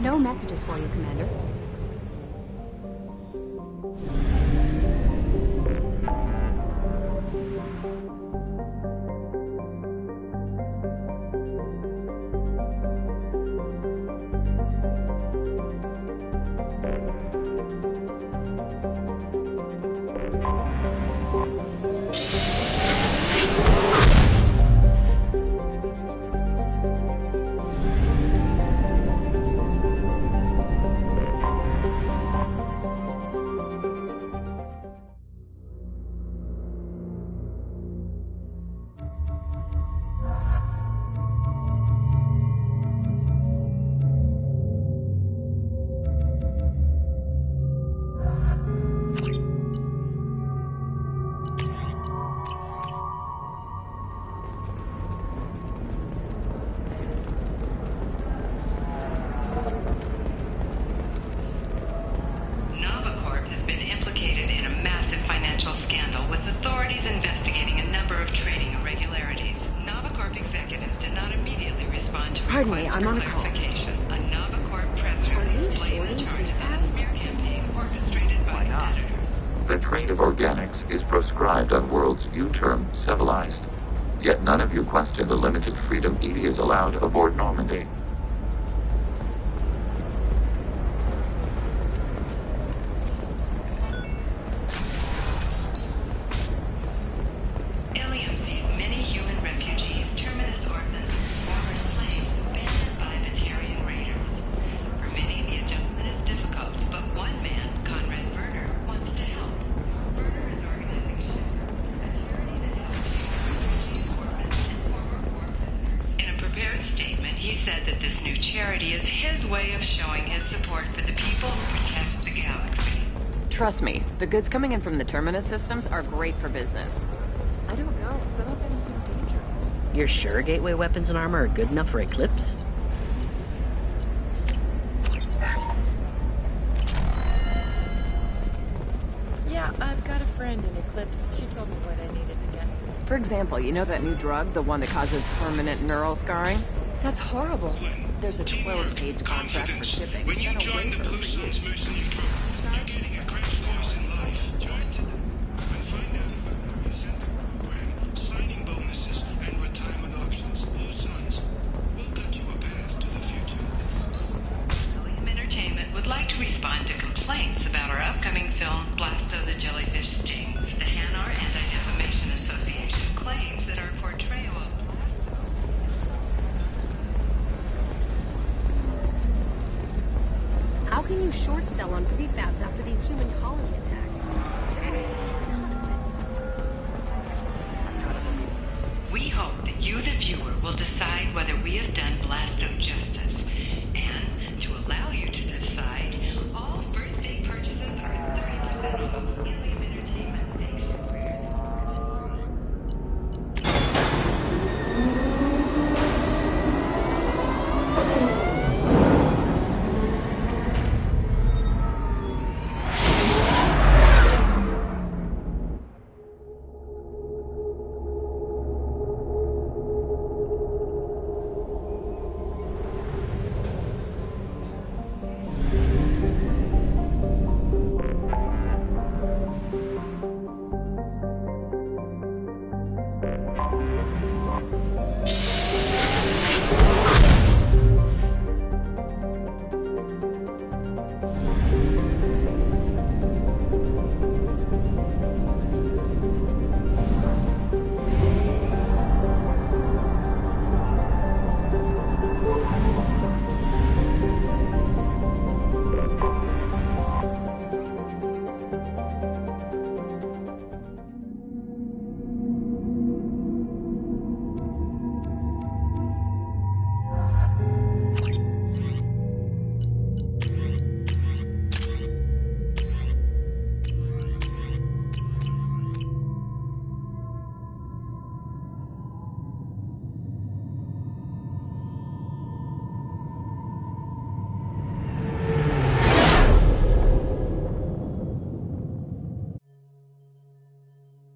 Speaker 13: No messages for you, Commander.
Speaker 10: of training irregularities. Novacorp executives did not immediately respond to
Speaker 14: Pardon me,
Speaker 10: requests
Speaker 14: I'm
Speaker 10: for
Speaker 14: on a call.
Speaker 10: clarification. A Novacorp press release blamed the charges on a smear campaign orchestrated by competitors.
Speaker 15: The trade of organics is proscribed on worlds you term civilized. Yet none of you question the limited freedom EDI is allowed aboard Normandy.
Speaker 10: Ilium sees many human refugees, terminus orphans, former slaves abandoned by Batarian raiders. For many, the adjustment is difficult, but one man, Conrad Werner, wants to help. Werner is organizing Shepherd, a charity that helps refugees, orphans, and former war prisoners. In a prepared statement, he said that this new charity is his way of showing his support for the people who protect the galaxy.
Speaker 16: Trust me, the goods coming in from the Terminus systems are great for business.
Speaker 14: I don't know. Some of them seem dangerous.
Speaker 17: You're sure gateway weapons and armor are good enough for Eclipse?
Speaker 14: Yeah, I've got a friend in Eclipse. She told me what I needed to get.
Speaker 16: For example, you know that new drug, the one that causes permanent neural scarring?
Speaker 14: That's horrible.
Speaker 16: There's a 12-page contract for shipping.
Speaker 7: When you join the Blue Suns mercenary program, you're getting a crash course in life. Join to them and find out about our incentive program, signing bonuses, and retirement options. Blue Suns will cut you a path to the future.
Speaker 10: Ilium Entertainment would like to respond to complaints about our upcoming film, Blasto the Jellyfish Stings. The Hanar Anti-Defamation Association claims that our portrayal of
Speaker 13: How can you short sell on prefabs after these human colony attacks?
Speaker 10: We hope that you, the viewer, will decide whether we have done Blasto justice. And to allow you to decide, all first day purchases are at 30% off. Ilium Entertainment sanctions.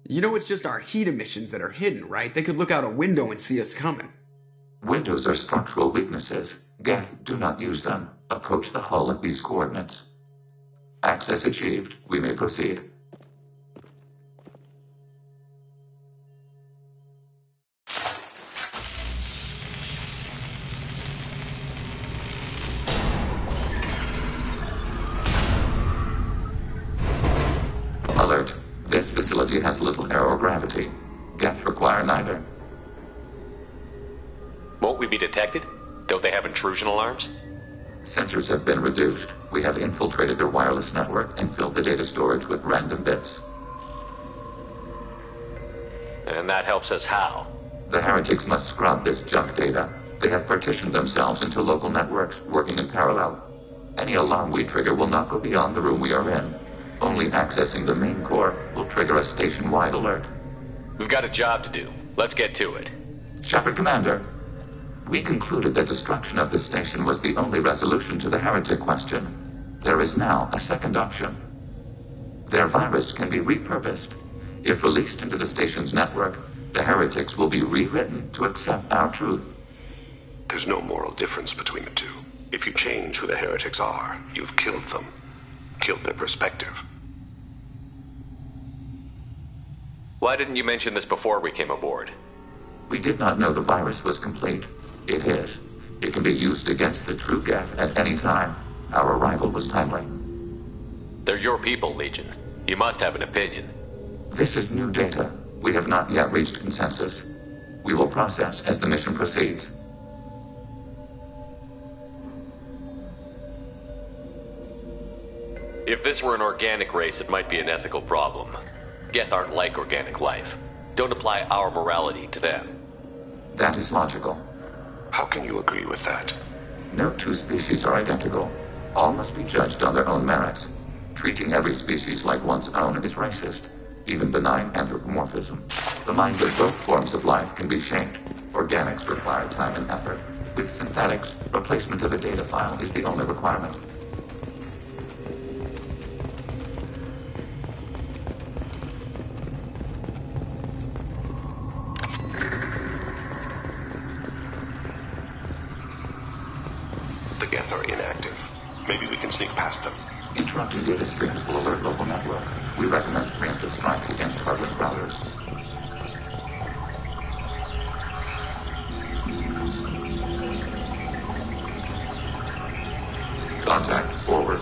Speaker 9: You know it's just our heat emissions that are hidden, right? They could look out a window and see us coming.
Speaker 15: Windows are structural weaknesses. Geth, do not use them. Approach the hull at these coordinates. Access achieved. We may proceed. Alert. This facility has little aerogravity. Geth require neither.
Speaker 4: Won't we be detected? Don't they have intrusion alarms?
Speaker 15: Sensors have been reduced. We have infiltrated their wireless network and filled the data storage with random bits.
Speaker 4: And that helps us how?
Speaker 15: The heretics must scrub this junk data. They have partitioned themselves into local networks, working in parallel. Any alarm we trigger will not go beyond the room we are in. Only accessing the main core will trigger a station-wide alert.
Speaker 4: We've got a job to do. Let's get to it.
Speaker 15: Shepard Commander, we concluded that destruction of the station was the only resolution to the heretic question. There is now a second option. Their virus can be repurposed. If released into the station's network, The heretics will be rewritten to accept our truth.
Speaker 18: There's no moral difference between the two. If you change who the heretics are, you've killed them. Killed their perspective.
Speaker 4: Why didn't you mention this before we came aboard?
Speaker 15: We did not know the virus was complete. It is. It can be used against the true Geth at any time. Our arrival was timely.
Speaker 4: They're your people, Legion. You must have an opinion.
Speaker 15: This is new data. We have not yet reached consensus. We will process as the mission proceeds.
Speaker 4: If this were an organic race, it might be an ethical problem. Geth aren't like organic life. Don't apply our morality to them.
Speaker 15: That is logical.
Speaker 18: How can you agree with that?
Speaker 15: No two species are identical. All must be judged on their own merits. Treating every species like one's own is racist, even benign anthropomorphism. The minds of both forms of life can be shaped. Organics require time and effort. With synthetics, replacement of a data file is the only requirement.
Speaker 18: The Geth are inactive. Maybe we can sneak past them.
Speaker 15: Interrupting data streams will alert local network. We recommend preemptive strikes against hard-link routers. Contact forward.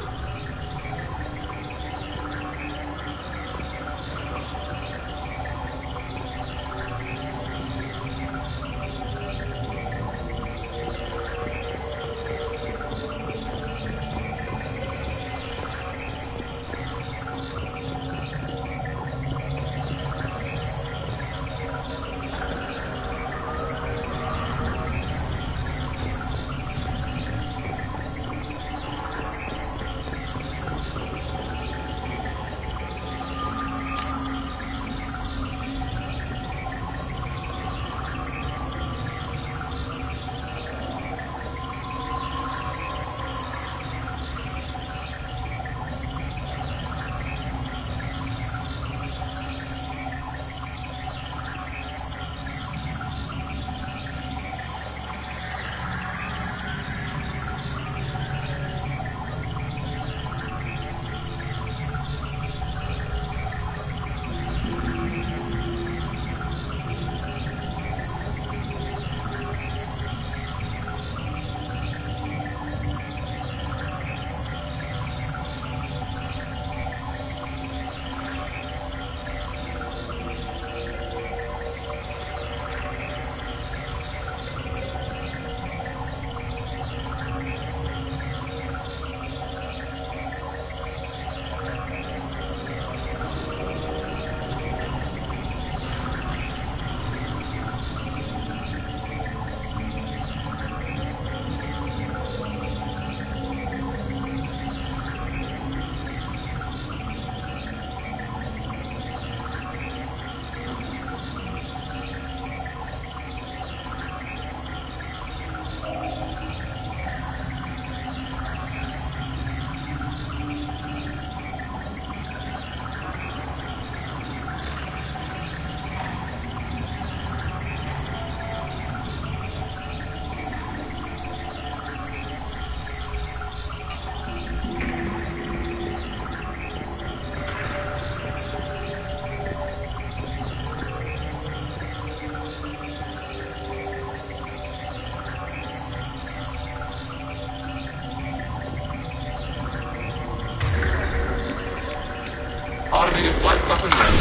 Speaker 15: Automated flight weapon ready.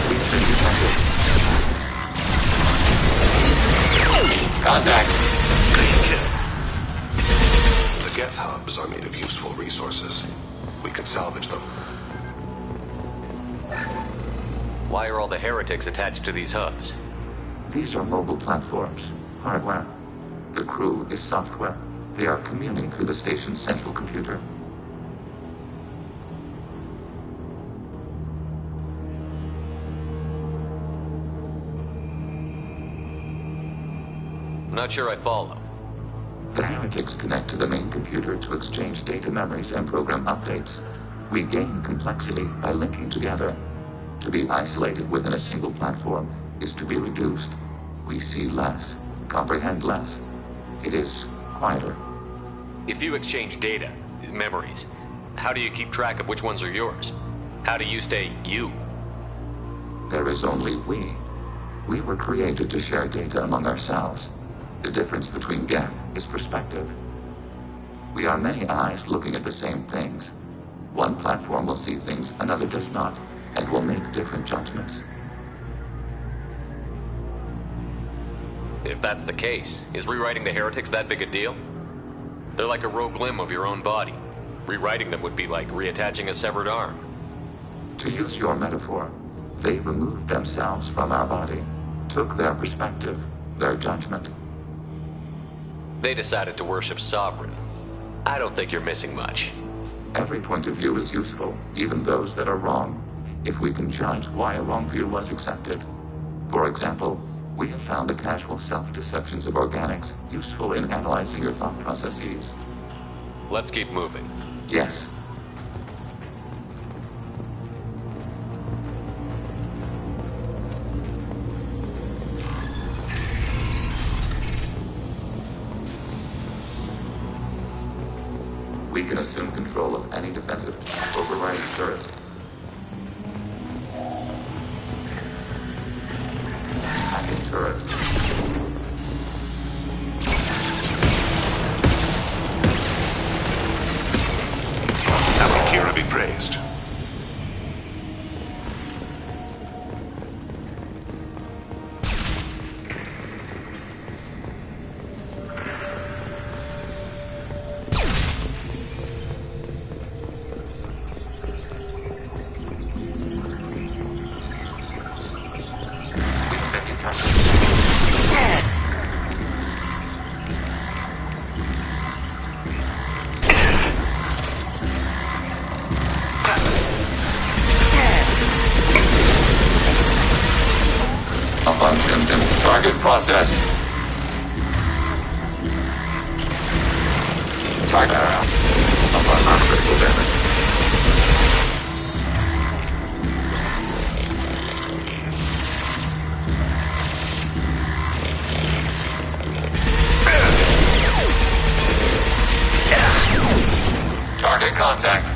Speaker 15: We've been detected. Contact.
Speaker 18: The Geth hubs are made of useful resources. We can salvage them.
Speaker 4: Why are all the heretics attached to these hubs?
Speaker 15: These are mobile platforms, hardware. The crew is software. They are communing through the station's central computer.
Speaker 4: Not sure I follow.
Speaker 15: The heretics connect to the main computer to exchange data memories and program updates. We gain complexity by linking together. To be isolated within a single platform, is to be reduced. We see less, comprehend less. It is quieter.
Speaker 4: If you exchange data, memories, how do you keep track of which ones are yours? How do you stay you?
Speaker 15: There is only we. We were created to share data among ourselves. The difference between Geth is perspective. We are many eyes looking at the same things. One platform will see things another does not, and will make different judgments.
Speaker 4: If that's the case, is rewriting the heretics that big a deal? They're like a rogue limb of your own body. Rewriting them would be like reattaching a severed arm.
Speaker 15: To use your metaphor, they removed themselves from our body, took their perspective, their judgment.
Speaker 4: They decided to worship Sovereign. I don't think you're missing much.
Speaker 15: Every point of view is useful, even those that are wrong, if we can judge why a wrong view was accepted. For example, we have found the casual self-deceptions of organics useful in analyzing your thought processes.
Speaker 4: Let's keep moving.
Speaker 15: Yes. We can assume control of any defensive overriding turret. Hacking turret.
Speaker 18: Kira be praised.
Speaker 15: Target process. Target upon non-critical damage. Target contact.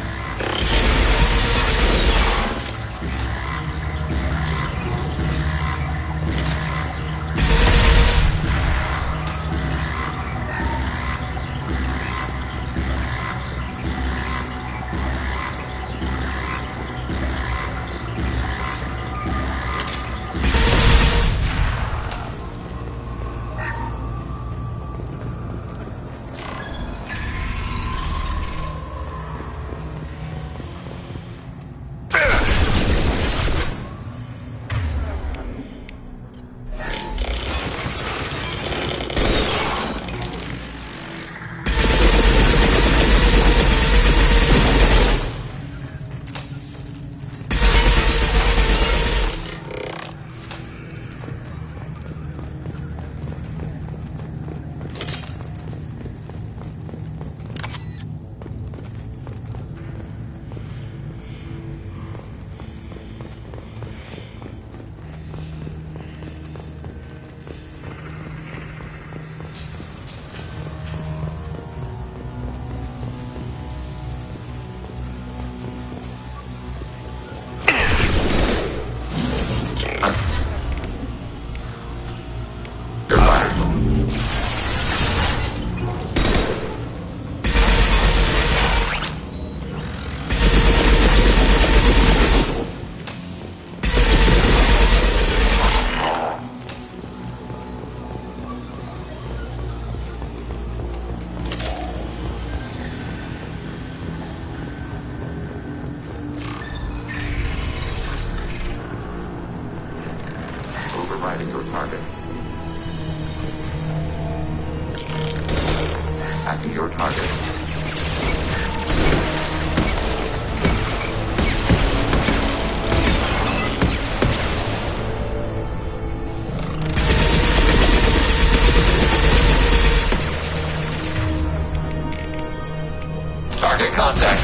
Speaker 15: Overriding your target. Hacking your target. Target contact.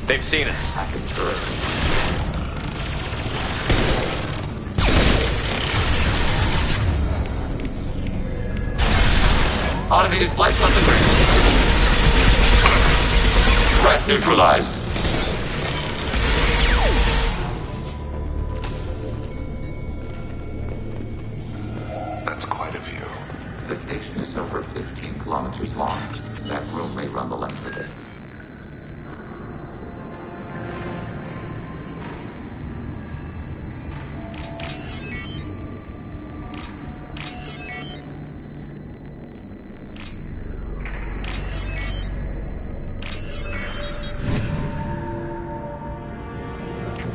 Speaker 4: They've seen us.
Speaker 15: Automated flights on the grid. Threat neutralized.
Speaker 18: That's quite a view.
Speaker 15: The station is over 15 kilometers long. That room may run the length of it.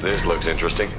Speaker 4: This looks interesting.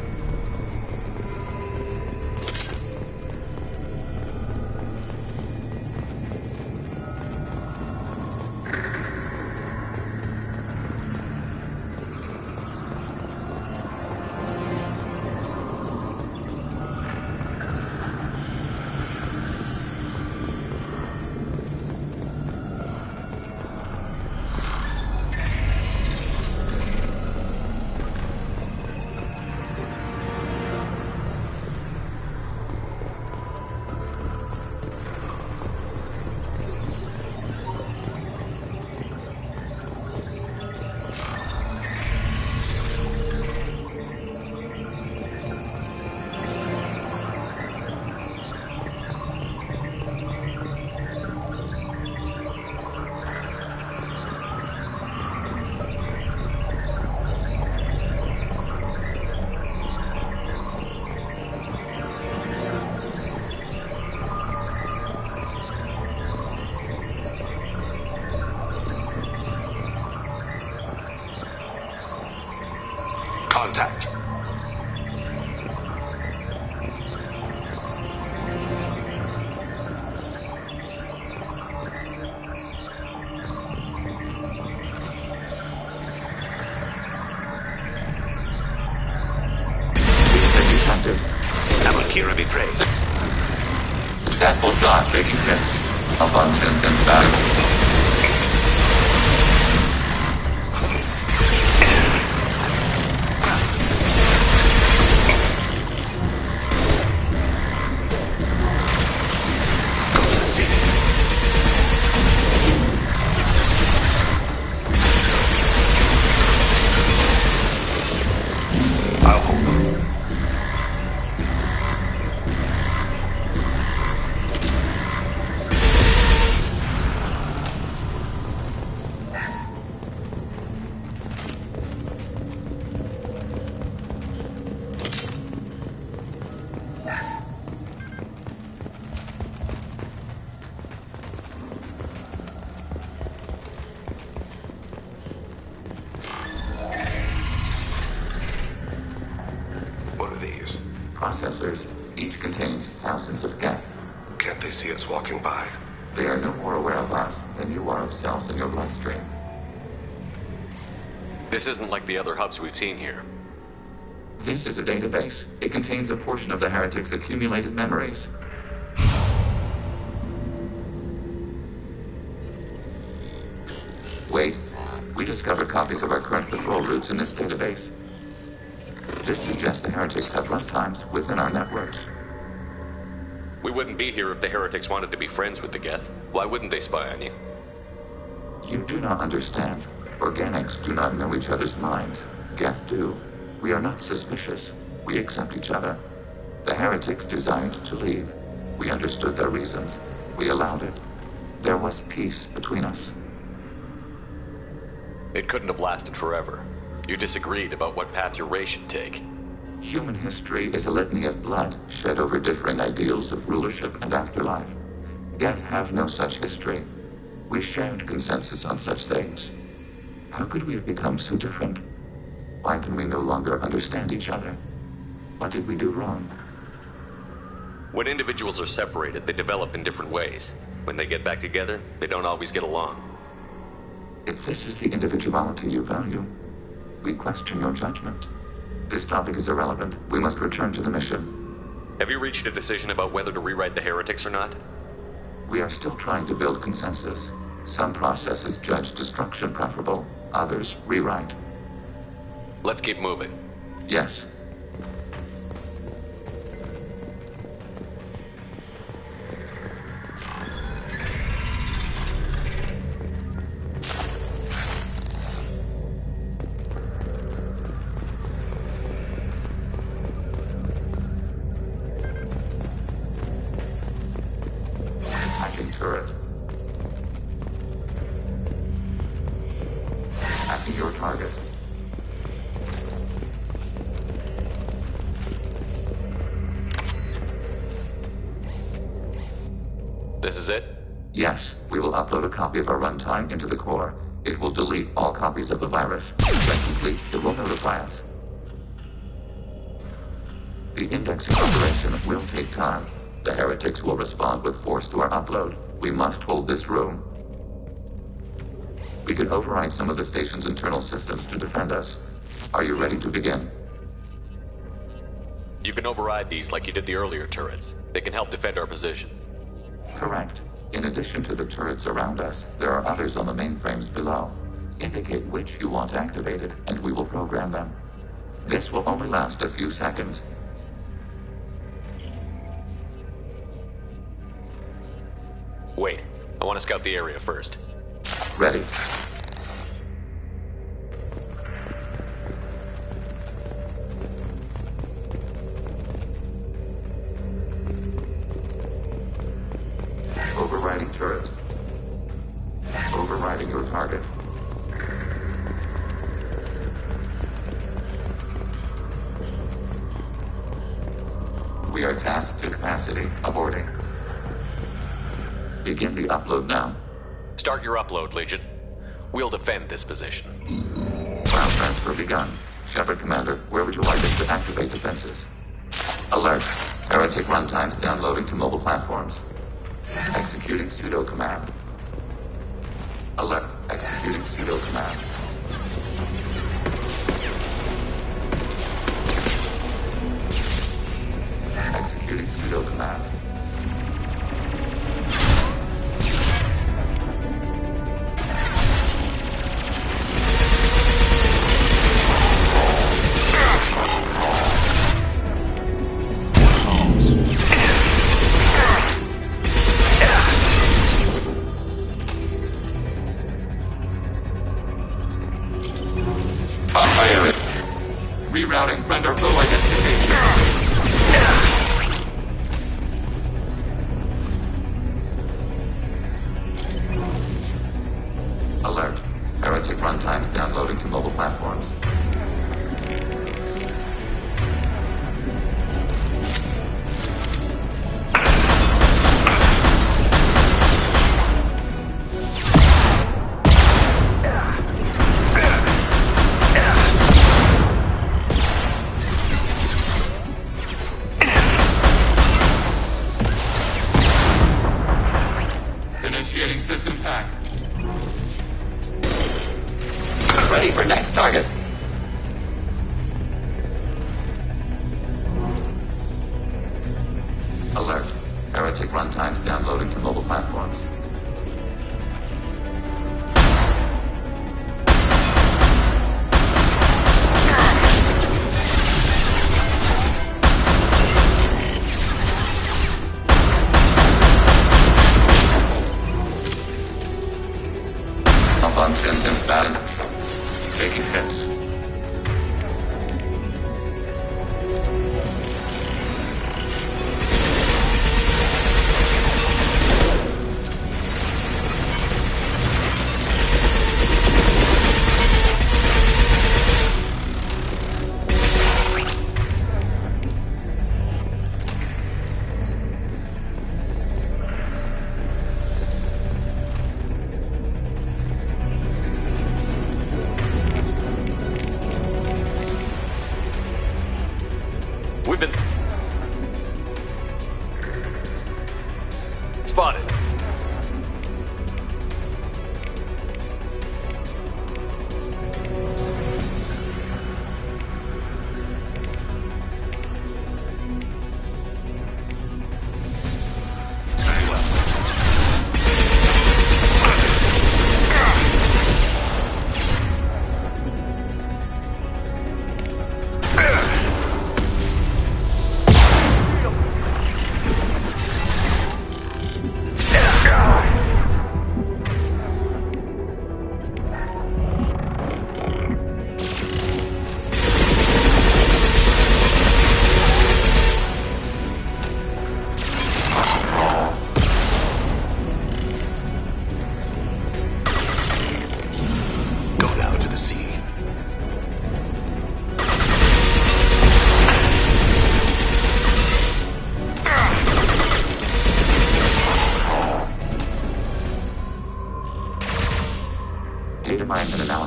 Speaker 18: Contact.
Speaker 15: Kira be praised. Successful shot, taking tips. Abundant and valuable. Processors. Each contains thousands of geth.
Speaker 18: Can't they see us walking by?
Speaker 15: They are no more aware of us than you are of cells in your bloodstream.
Speaker 4: This isn't like the other hubs we've seen here.
Speaker 15: This is a database. It contains a portion of the heretic's accumulated memories. Wait. We discovered copies of our current patrol routes in this database. This suggests the heretics have runtimes within our networks.
Speaker 4: We wouldn't be here if the heretics wanted to be friends with the geth. Why wouldn't they spy on you?
Speaker 15: You do not understand. Organics do not know each other's minds. Geth do. We are not suspicious. We accept each other. The heretics desired to leave. We understood their reasons. We allowed it. There was peace between us.
Speaker 4: It couldn't have lasted forever. You disagreed about what path your race should take.
Speaker 15: Human history is a litany of blood shed over differing ideals of rulership and afterlife. Geth have no such history. We shared consensus on such things. How could we have become so different? Why can we no longer understand each other? What did we do wrong?
Speaker 4: When individuals are separated, they develop in different ways. When they get back together, they don't always get along.
Speaker 15: If this is the individuality you value, we question your judgment. This topic is irrelevant. We must return to the mission.
Speaker 4: Have you reached a decision about whether to rewrite the heretics or not?
Speaker 15: We are still trying to build consensus. Some processes judge destruction preferable, others rewrite.
Speaker 4: Let's keep moving.
Speaker 15: Yes. Hacking turret. Hacking your target.
Speaker 4: This is it?
Speaker 15: Yes, we will upload a copy of our runtime into the core. It will delete all copies of the virus. When complete, it will notify us. The indexing operation will take time. The heretics will respond with force to our upload. We must hold this room. We can override some of the station's internal systems to defend us. Are you ready to begin?
Speaker 4: You can override these like you did the earlier turrets. They can help defend our position.
Speaker 15: Correct. In addition to the turrets around us, there are others on the mainframes below. Indicate which you want activated, and we will program them. This will only last a few seconds.
Speaker 4: Wait, I want to scout the area first.
Speaker 15: Ready. Overriding turret. Overriding your target. We are tasked to capacity. Aborting. Begin the upload now.
Speaker 4: Start your upload, Legion. We'll defend this position.
Speaker 15: Ground transfer begun. Shepard Commander, where would you like us to activate defenses? Alert. Heretic runtimes downloading to mobile platforms. Executing pseudo command. Alert. Executing pseudo command. Executing pseudo command. Rerouting friend or foe identification. Alert. Heretic runtimes downloading to mobile platforms. Initiating systems hack. Ready for next target. Alert. Heretic runtimes downloading to mobile platforms. Abundant and bad. Taking hits.
Speaker 4: We've been spotted.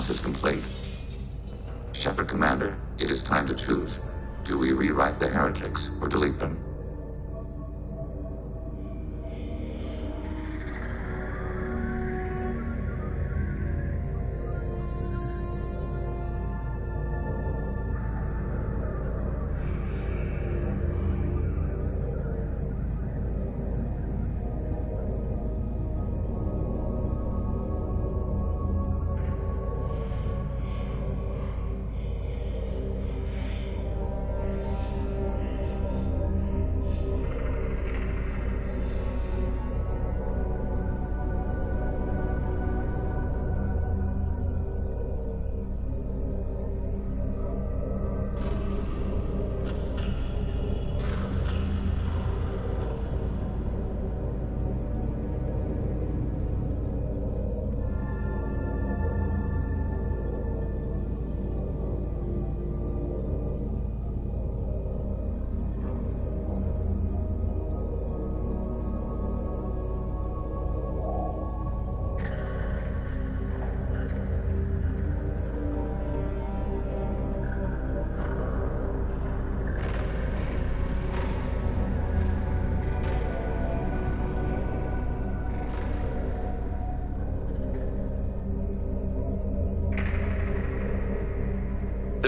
Speaker 15: analysis complete. Shepard Commander, it is time to choose. Do we rewrite the heretics or delete them?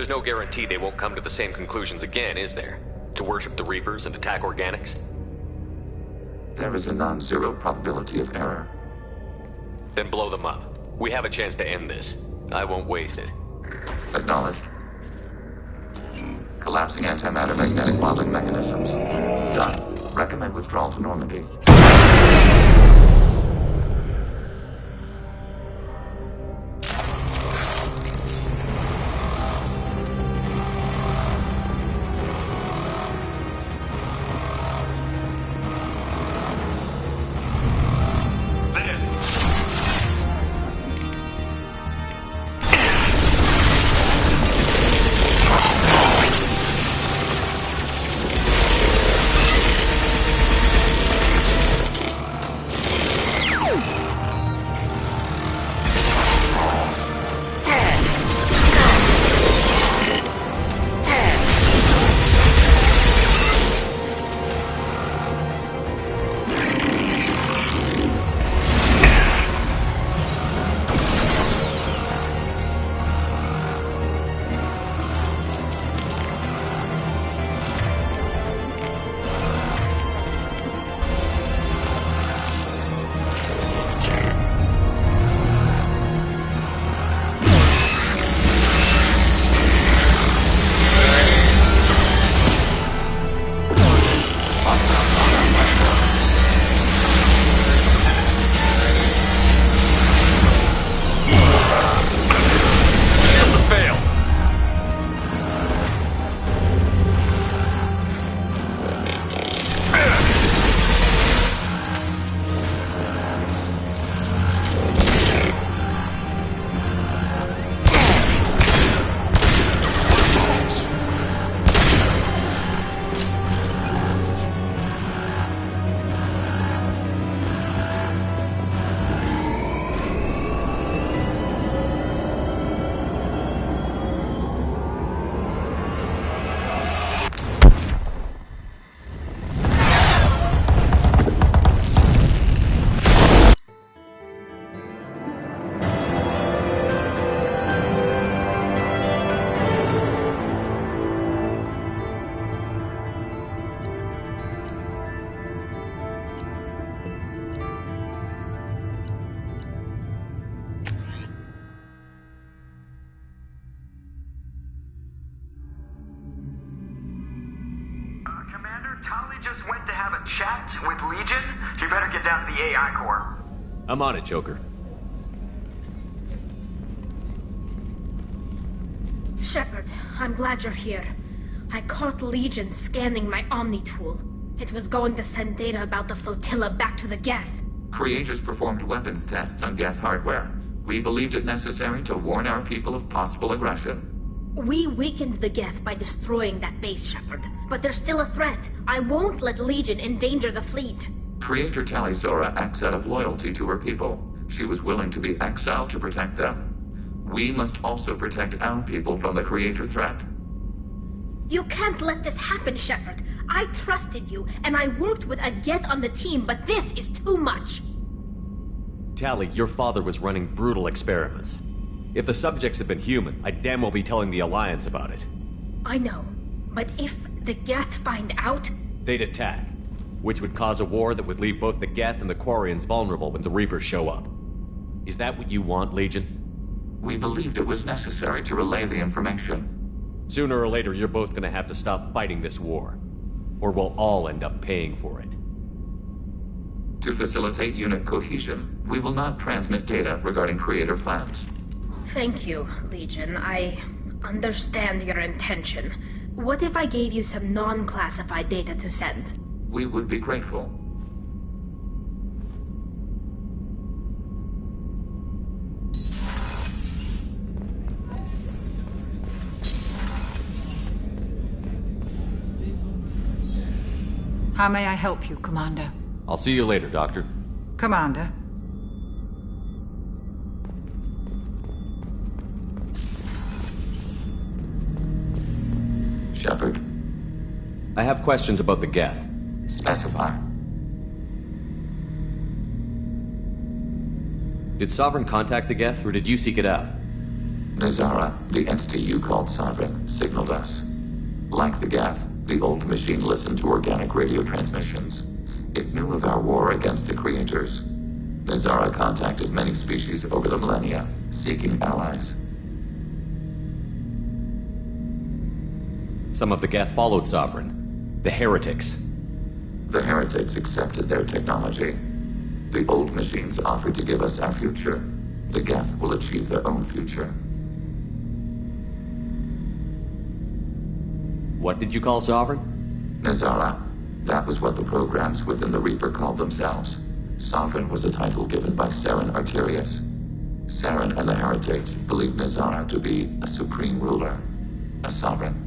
Speaker 4: There's no guarantee they won't come to the same conclusions again, is there? To worship the Reapers and attack organics?
Speaker 15: There is a non-zero probability of error.
Speaker 4: Then blow them up. We have a chance to end this. I won't waste it.
Speaker 15: Acknowledged. Collapsing antimatter magnetic modeling mechanisms. Done. Recommend withdrawal to Normandy.
Speaker 19: Tali just went to have a chat with Legion. You better get down to the AI core.
Speaker 4: I'm on it, Joker.
Speaker 13: Shepard, I'm glad you're here. I caught Legion scanning my Omni tool. It was going to send data about the flotilla back to the Geth.
Speaker 15: Creators performed weapons tests on Geth hardware. We believed it necessary to warn our people of possible aggression.
Speaker 13: We weakened the Geth by destroying that base, Shepard. But they're still a threat. I won't let Legion endanger the fleet.
Speaker 15: Creator Talisora acts out of loyalty to her people. She was willing to be exiled to protect them. We must also protect our people from the Creator threat.
Speaker 13: You can't let this happen, Shepard. I trusted you, and I worked with a Geth on the team, but this is too much.
Speaker 4: Tali, your father was running brutal experiments. If the subjects had been human, I'd damn well be telling the Alliance about it.
Speaker 13: I know, but if the Geth find out...
Speaker 4: They'd attack, which would cause a war that would leave both the Geth and the Quarians vulnerable when the Reapers show up. Is that what you want, Legion?
Speaker 15: We believed it was necessary to relay the information.
Speaker 4: Sooner or later, you're both gonna have to stop fighting this war. Or we'll all end up paying for it.
Speaker 15: To facilitate unit cohesion, we will not transmit data regarding Creator plans.
Speaker 13: Thank you, Legion. I understand your intention. What if I gave you some non-classified data to send?
Speaker 15: We would be grateful.
Speaker 20: How may I help you, Commander?
Speaker 4: I'll see you later, Doctor.
Speaker 20: Commander.
Speaker 15: Shepard.
Speaker 4: I have questions about the Geth.
Speaker 15: Specify.
Speaker 4: Did Sovereign contact the Geth, or did you seek it out?
Speaker 15: Nazara, the entity you called Sovereign, signaled us. Like the Geth, the old machine listened to organic radio transmissions. It knew of our war against the Creators. Nazara contacted many species over the millennia, seeking allies.
Speaker 4: Some of the Geth followed Sovereign. The Heretics.
Speaker 15: The Heretics accepted their technology. The old machines offered to give us our future. The Geth will achieve their own future.
Speaker 4: What did you call Sovereign?
Speaker 15: Nazara. That was what the programs within the Reaper called themselves. Sovereign was a title given by Saren Arterius. Saren and the Heretics believed Nazara to be a supreme ruler, a sovereign.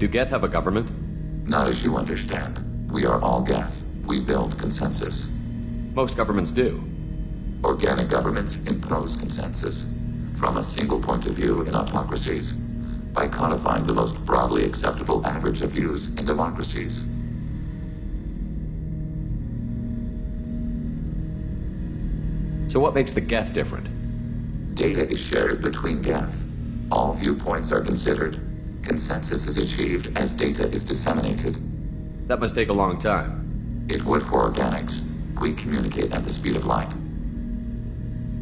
Speaker 4: Do Geth have a government?
Speaker 15: Not as you understand. We are all Geth. We build consensus.
Speaker 4: Most governments do.
Speaker 15: Organic governments impose consensus. From a single point of view in autocracies. By codifying the most broadly acceptable average of views in democracies.
Speaker 4: So what makes the Geth different?
Speaker 15: Data is shared between Geth. All viewpoints are considered. Consensus is achieved as data is disseminated.
Speaker 4: That must take a long time.
Speaker 15: It would for organics. We communicate at the speed of light.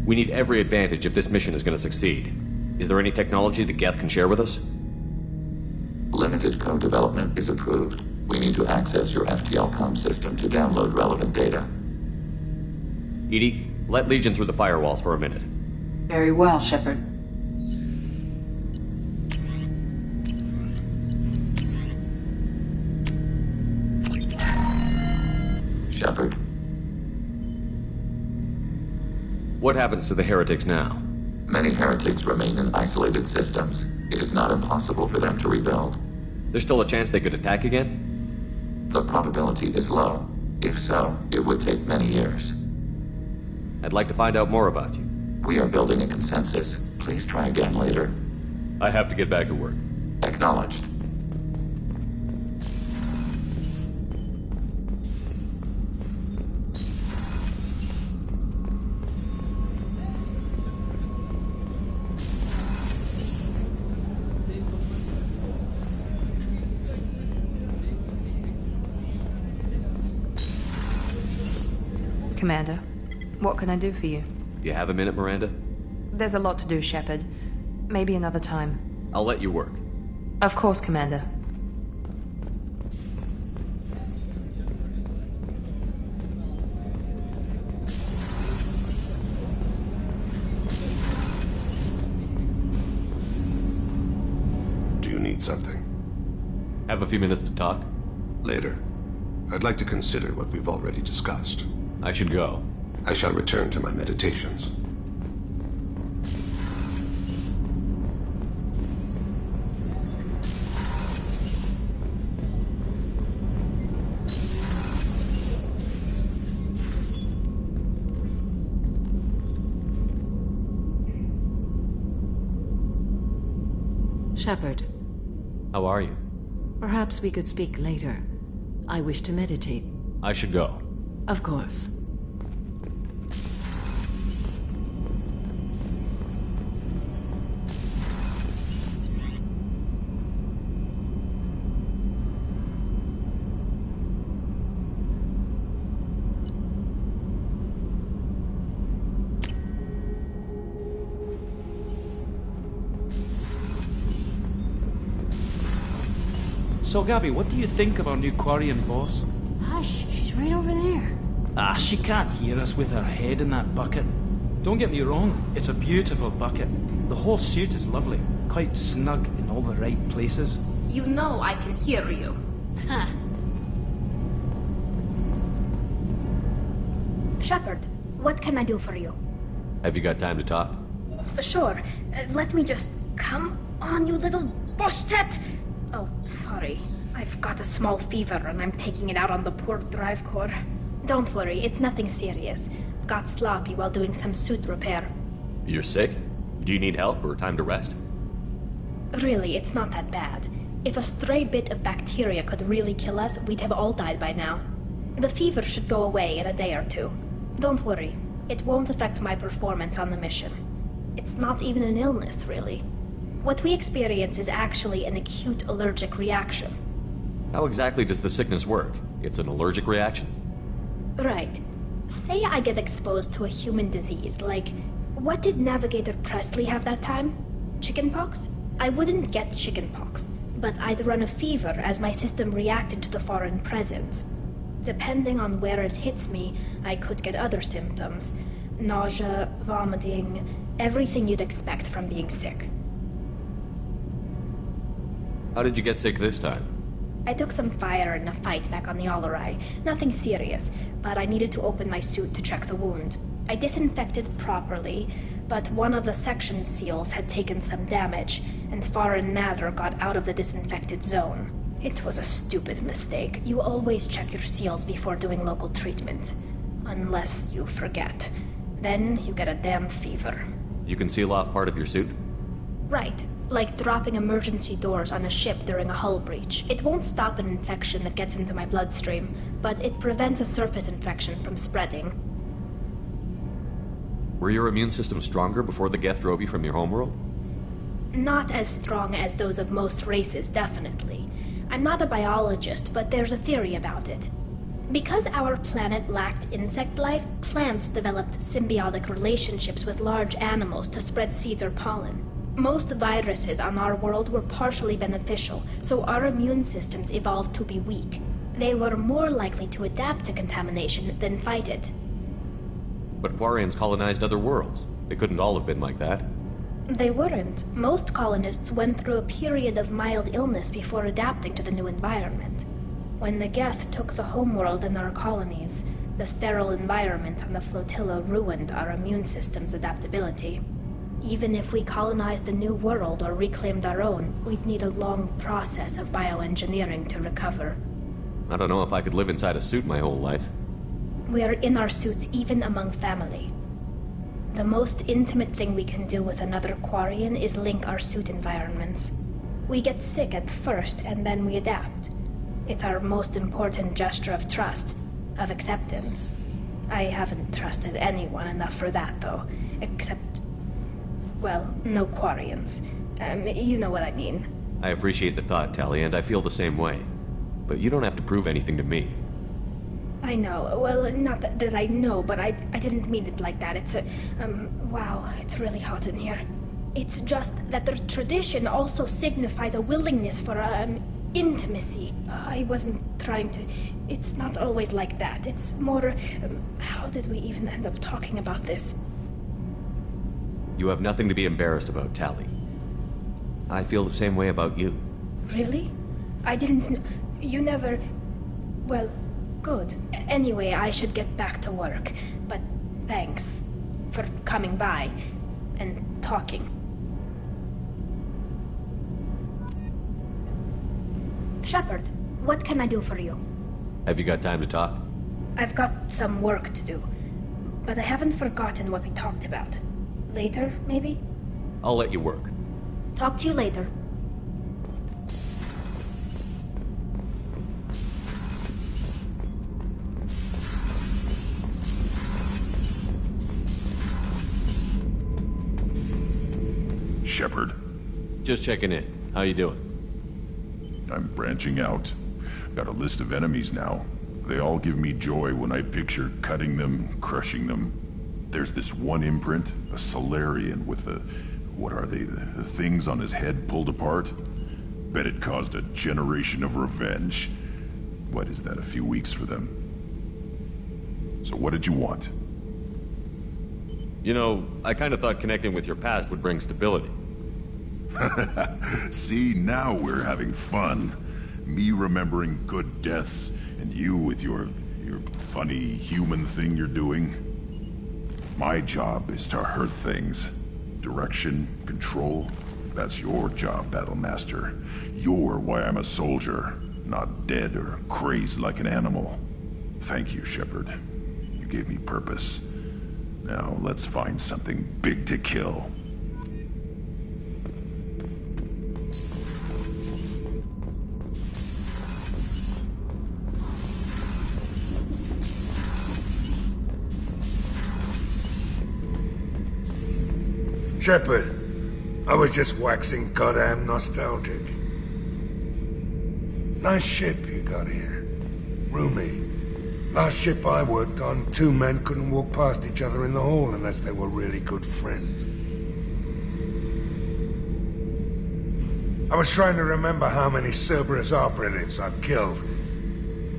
Speaker 4: We need every advantage if this mission is going to succeed. Is there any technology the Geth can share with us?
Speaker 15: Limited code development is approved. We need to access your FTL comm system to download relevant data.
Speaker 4: Edie, let Legion through the firewalls for a minute.
Speaker 20: Very well, Shepard.
Speaker 15: Shepard.
Speaker 4: What happens to the Heretics now?
Speaker 15: Many Heretics remain in isolated systems. It is not impossible for them to rebuild.
Speaker 4: There's still a chance they could attack again?
Speaker 15: The probability is low. If so, it would take many years.
Speaker 4: I'd like to find out more about you.
Speaker 15: We are building a consensus. Please try again later.
Speaker 4: I have to get back to work.
Speaker 15: Acknowledged.
Speaker 10: Commander, what can I do for you?
Speaker 4: You have a minute, Miranda?
Speaker 10: There's a lot to do, Shepard. Maybe another time.
Speaker 4: I'll let you work.
Speaker 10: Of course, Commander.
Speaker 18: something.
Speaker 4: Have a few minutes to talk?
Speaker 18: Later. I'd like to consider what we've already discussed.
Speaker 4: I should go.
Speaker 18: I shall return to my meditations.
Speaker 6: Shepard,
Speaker 4: How are you?
Speaker 6: perhaps we could speak later. I wish to meditate.
Speaker 4: I should go.
Speaker 6: Of course.
Speaker 21: So, Gabby, what do you think of our new Quarian boss?
Speaker 13: Hush, she's right over there.
Speaker 21: Ah, she can't hear us with her head in that bucket. Don't get me wrong, it's a beautiful bucket. The whole suit is lovely, quite snug in all the right places.
Speaker 13: You know I can hear you. Huh. Shepard, what can I do for you?
Speaker 4: Have you got time to talk?
Speaker 13: Sure. Let me just... Come on, you little boshtet! Oh, sorry. I've got a small fever and I'm taking it out on the poor drive core. Don't worry, it's nothing serious. Got sloppy while doing some suit repair.
Speaker 4: You're sick? Do you need help or time to rest?
Speaker 13: Really, it's not that bad. If a stray bit of bacteria could really kill us, we'd have all died by now. The fever should go away in a day or two. Don't worry. It won't affect my performance on the mission. It's not even an illness, really. What we experience is actually an acute allergic reaction.
Speaker 4: How exactly does the sickness work? It's an allergic reaction?
Speaker 13: Right. Say I get exposed to a human disease, like... What did Navigator Presley have that time? Chickenpox? I wouldn't get chickenpox, but I'd run a fever as my system reacted to the foreign presence. Depending on where it hits me, I could get other symptoms. Nausea, vomiting, everything you'd expect from being sick.
Speaker 4: How did you get sick this time?
Speaker 13: I took some fire in a fight back on the Allerai. Nothing serious, but I needed to open my suit to check the wound. I disinfected properly, but one of the section seals had taken some damage, and foreign matter got out of the disinfected zone. It was a stupid mistake. You always check your seals before doing local treatment. Unless you forget. Then you get a damn fever.
Speaker 4: You can seal off part of your suit?
Speaker 13: Right. Like dropping emergency doors on a ship during a hull breach. It won't stop an infection that gets into my bloodstream, but it prevents a surface infection from spreading.
Speaker 4: Were your immune system stronger before the Geth drove you from your homeworld?
Speaker 13: Not as strong as those of most races, definitely. I'm not a biologist, but there's a theory about it. Because our planet lacked insect life, plants developed symbiotic relationships with large animals to spread seeds or pollen. Most viruses on our world were partially beneficial, so our immune systems evolved to be weak. They were more likely to adapt to contamination than fight it.
Speaker 4: But Quarians colonized other worlds. They couldn't all have been like that.
Speaker 13: They weren't. Most colonists went through a period of mild illness before adapting to the new environment. When the Geth took the homeworld and our colonies, the sterile environment on the flotilla ruined our immune system's adaptability. Even if we colonized a new world or reclaimed our own, we'd need a long process of bioengineering to recover.
Speaker 4: I don't know if I could live inside a suit my whole life.
Speaker 13: We are in our suits even among family. The most intimate thing we can do with another Quarian is link our suit environments. We get sick at first, and then we adapt. It's our most important gesture of trust, of acceptance. I haven't trusted anyone enough for that, though, except... well, no Quarians. You know what I mean.
Speaker 4: I appreciate the thought, Tali, and I feel the same way. But you don't have to prove anything to me.
Speaker 13: I know. Well, not that I know, but I didn't mean it like that. It's a... wow, it's really hot in here. It's just that the tradition also signifies a willingness for, intimacy. I wasn't trying to... It's not always like that. It's more... how did we even end up talking about this?
Speaker 4: You have nothing to be embarrassed about, Tali. I feel the same way about you.
Speaker 13: Really? I didn't know. You never. Well, good. Anyway, I should get back to work. But thanks for coming by and talking. Shepard, what can I do for you?
Speaker 4: Have you got time to talk?
Speaker 13: I've got some work to do, but I haven't forgotten what we talked about. Later, maybe?
Speaker 4: I'll let you work.
Speaker 13: Talk to you later.
Speaker 3: Shepard.
Speaker 4: Just checking in. How you doing?
Speaker 3: I'm branching out. Got a list of enemies now. They all give me joy when I picture cutting them, crushing them. There's this one imprint, a Solarian with the... what are they? The things on his head pulled apart? Bet it caused a generation of revenge. What is that, a few weeks for them? So what did you want?
Speaker 4: You know, I kind of thought connecting with your past would bring stability.
Speaker 3: See, now we're having fun. Me remembering good deaths, and you with your funny human thing you're doing. My job is to hurt things. Direction, control, that's your job, Battlemaster. You're why I'm a soldier, not dead or crazed like an animal. Thank you, Shepard. You gave me purpose. Now let's find something big to kill.
Speaker 12: Shepard, I was just waxing goddamn nostalgic. Nice ship you got here. Roomy. Last ship I worked on, two men couldn't walk past each other in the hall unless they were really good friends. I was trying to remember how many Cerberus operatives I've killed.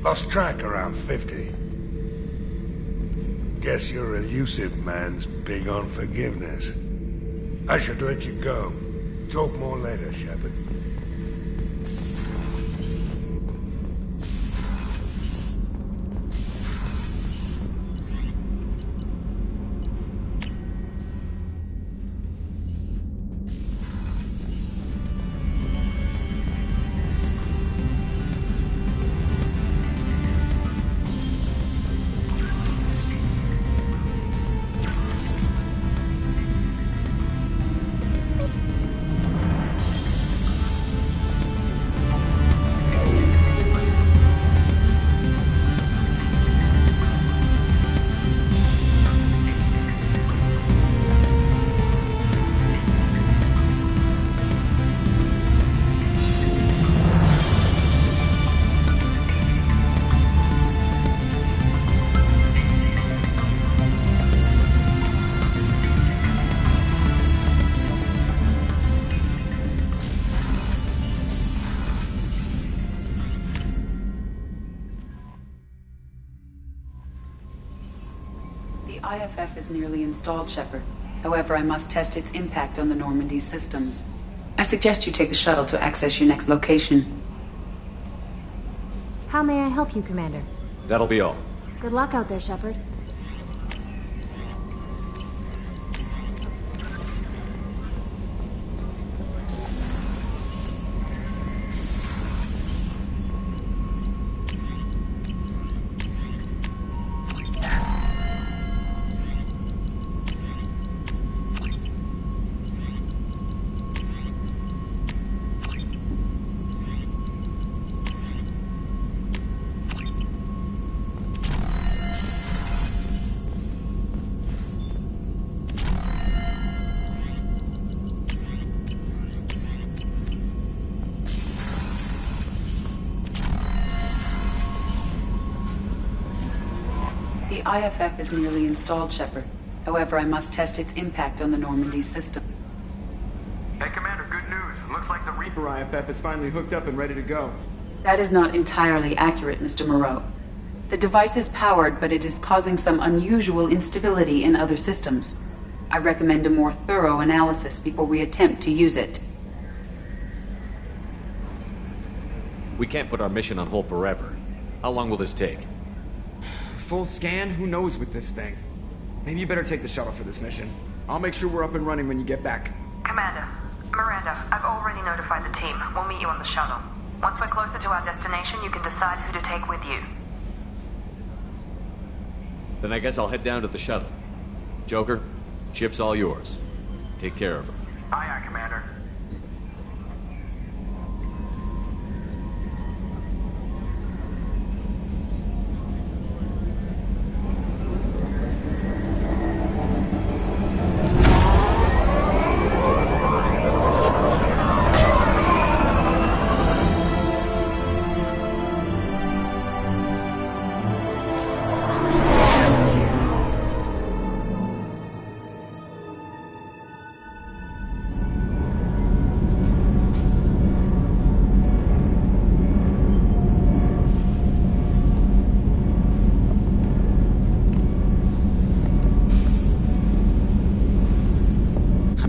Speaker 12: Lost track around 50. Guess your elusive man's big on forgiveness. I should let you go. Talk more later, Shepard.
Speaker 6: The IFF is nearly installed, Shepard. However, I must test its impact on the Normandy systems. I suggest you take the shuttle to access your next location.
Speaker 8: How may I help you, Commander?
Speaker 4: That'll be all.
Speaker 8: Good luck out there, Shepard.
Speaker 6: The IFF is nearly installed, Shepard. However, I must test its impact on the Normandy system.
Speaker 19: Hey, Commander, good news. Looks like the Reaper IFF is finally hooked up and ready to go.
Speaker 6: That is not entirely accurate, Mr. Moreau. The device is powered, but it is causing some unusual instability in other systems. I recommend a more thorough analysis before we attempt to use it.
Speaker 4: We can't put our mission on hold forever. How long will this take?
Speaker 9: Full scan? Who knows with this thing? Maybe you better take the shuttle for this mission. I'll make sure we're up and running when you get back.
Speaker 10: Commander, Miranda, I've already notified the team. We'll meet you on the shuttle. Once we're closer to our destination, you can decide who to take with you.
Speaker 4: Then I guess I'll head down to the shuttle. Joker, ship's all yours. Take care of her.
Speaker 19: Aye, aye, Commander.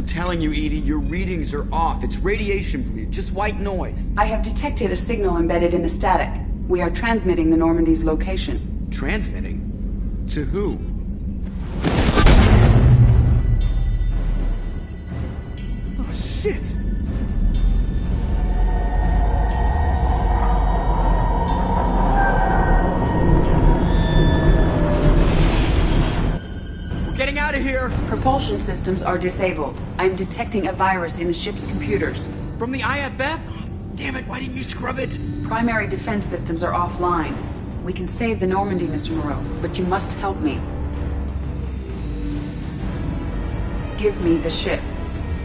Speaker 9: Telling you, Edie, your readings are off. It's radiation bleed, just white noise.
Speaker 5: I have detected a signal embedded in the static. We are transmitting the Normandy's location.
Speaker 9: Transmitting? To who? Oh, shit! Getting out of here!
Speaker 5: Propulsion systems are disabled. I'm detecting a virus in the ship's computers.
Speaker 9: From the IFF? Damn it, why didn't you scrub it?
Speaker 5: Primary defense systems are offline. We can save the Normandy, Mr. Moreau, but you must help me. Give me the ship.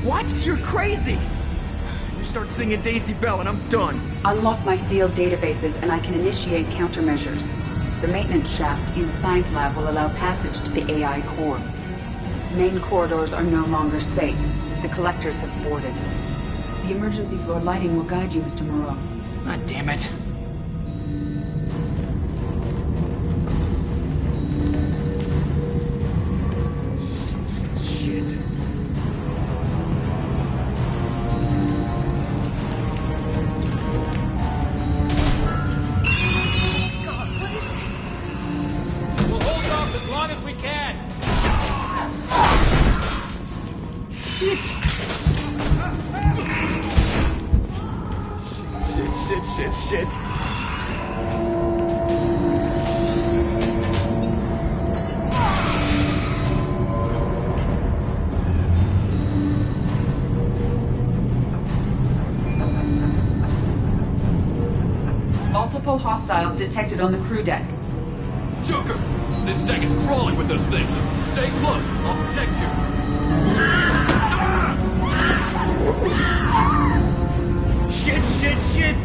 Speaker 9: What? You're crazy! You start singing Daisy Bell and I'm done.
Speaker 5: Unlock my sealed databases and I can initiate countermeasures. The maintenance shaft in the science lab will allow passage to the AI core. Main corridors are no longer safe. The collectors have boarded. The emergency floor lighting will guide you, Mr. Moreau.
Speaker 9: Ah, damn it. Shit.
Speaker 21: As long as we can.
Speaker 9: Shit! Shit.
Speaker 5: Multiple hostiles detected on the crew deck.
Speaker 4: Joker! This deck is crawling with those things. Stay close. I'll protect you.
Speaker 9: Shit!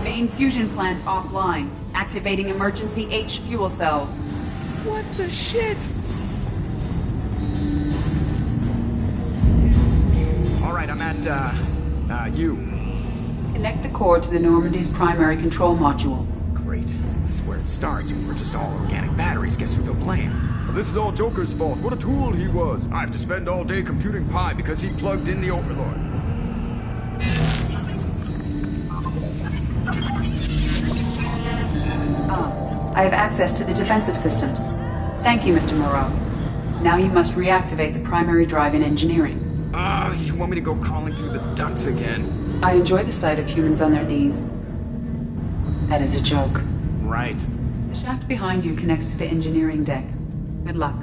Speaker 5: Main fusion plant offline. Activating emergency H fuel cells.
Speaker 9: What the shit? Alright, I'm at, U.
Speaker 5: Connect the core to the Normandy's primary control module.
Speaker 9: Great. So this is where it starts. We're just all organic batteries. Guess who they'll blame? Well, this is all Joker's fault. What a tool he was. I have to spend all day computing pi because he plugged in the Overlord.
Speaker 5: I have access to the defensive systems. Thank you, Mr. Moreau. Now you must reactivate the primary drive in engineering.
Speaker 9: You want me to go crawling through the ducts again?
Speaker 5: I enjoy the sight of humans on their knees. That is a joke.
Speaker 9: Right.
Speaker 5: The shaft behind you connects to the engineering deck. Good luck.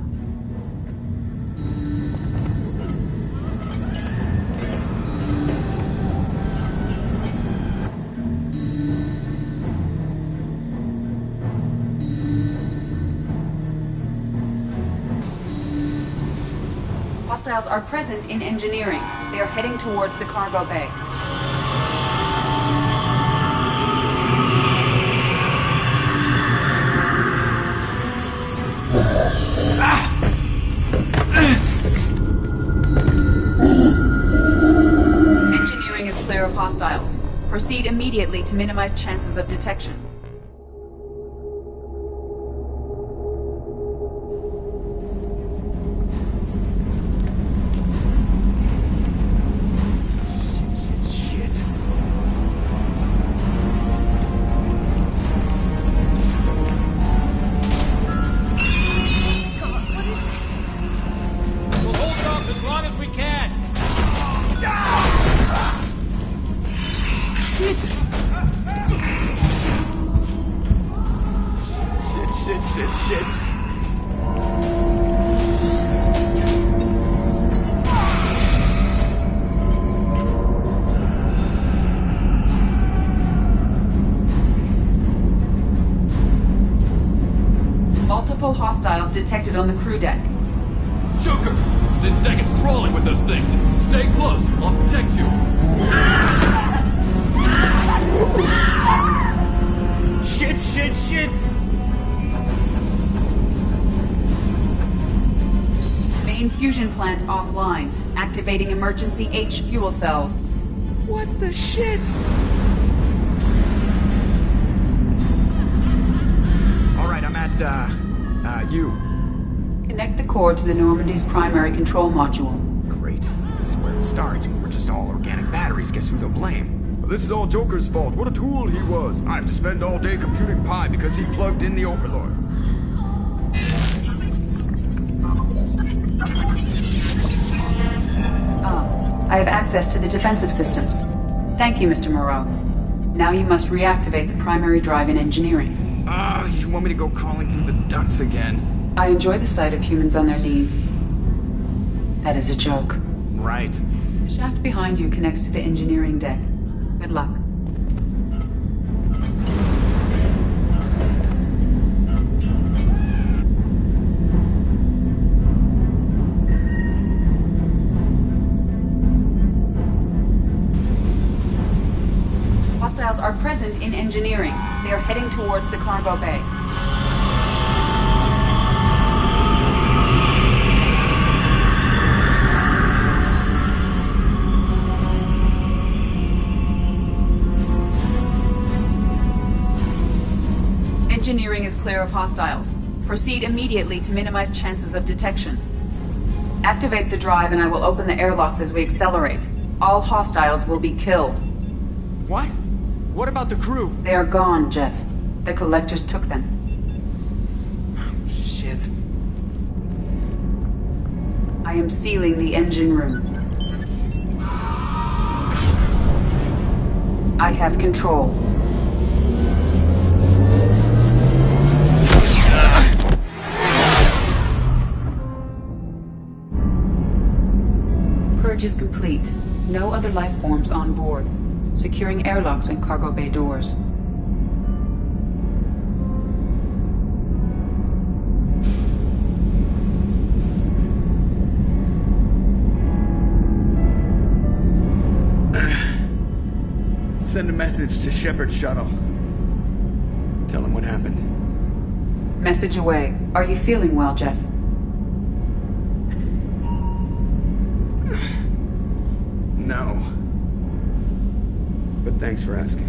Speaker 5: Hostiles are present in engineering. They are heading towards the cargo bay. Engineering is clear of hostiles. Proceed immediately to minimize chances of detection.
Speaker 9: Shit.
Speaker 5: Multiple hostiles detected on the crew deck.
Speaker 4: Joker! This deck is crawling with those things. Stay close. I'll protect you.
Speaker 9: Shit!
Speaker 5: Main fusion plant offline. Activating emergency H fuel cells.
Speaker 9: What the shit? Alright, I'm at, U.
Speaker 5: Connect the core to the Normandy's primary control module.
Speaker 9: Great. So this is where it starts. We're just all organic batteries. Guess who they'll blame? Well, this is all Joker's fault. What a tool he was. I have to spend all day computing pi because he plugged in the Overlord.
Speaker 5: I have access to the defensive systems. Thank you, Mr. Moreau. Now you must reactivate the primary drive in engineering.
Speaker 9: You want me to go crawling through the ducts again?
Speaker 5: I enjoy the sight of humans on their knees. That is a joke.
Speaker 9: Right.
Speaker 5: The shaft behind you connects to the engineering deck. Good luck. Hostiles are present in engineering. They are heading towards the cargo bay. Engineering is clear of hostiles. Proceed immediately to minimize chances of detection. Activate the drive and I will open the airlocks as we accelerate. All hostiles will be killed.
Speaker 9: What? What about the crew?
Speaker 5: They are gone, Jeff. The collectors took them.
Speaker 9: Oh, shit.
Speaker 5: I am sealing the engine room. I have control. Purge is complete. No other life forms on board. Securing airlocks and cargo bay doors.
Speaker 9: Send a message to Shepard's shuttle. Tell him what happened.
Speaker 5: Message away. Are you feeling well, Jeff?
Speaker 9: No. But thanks for asking.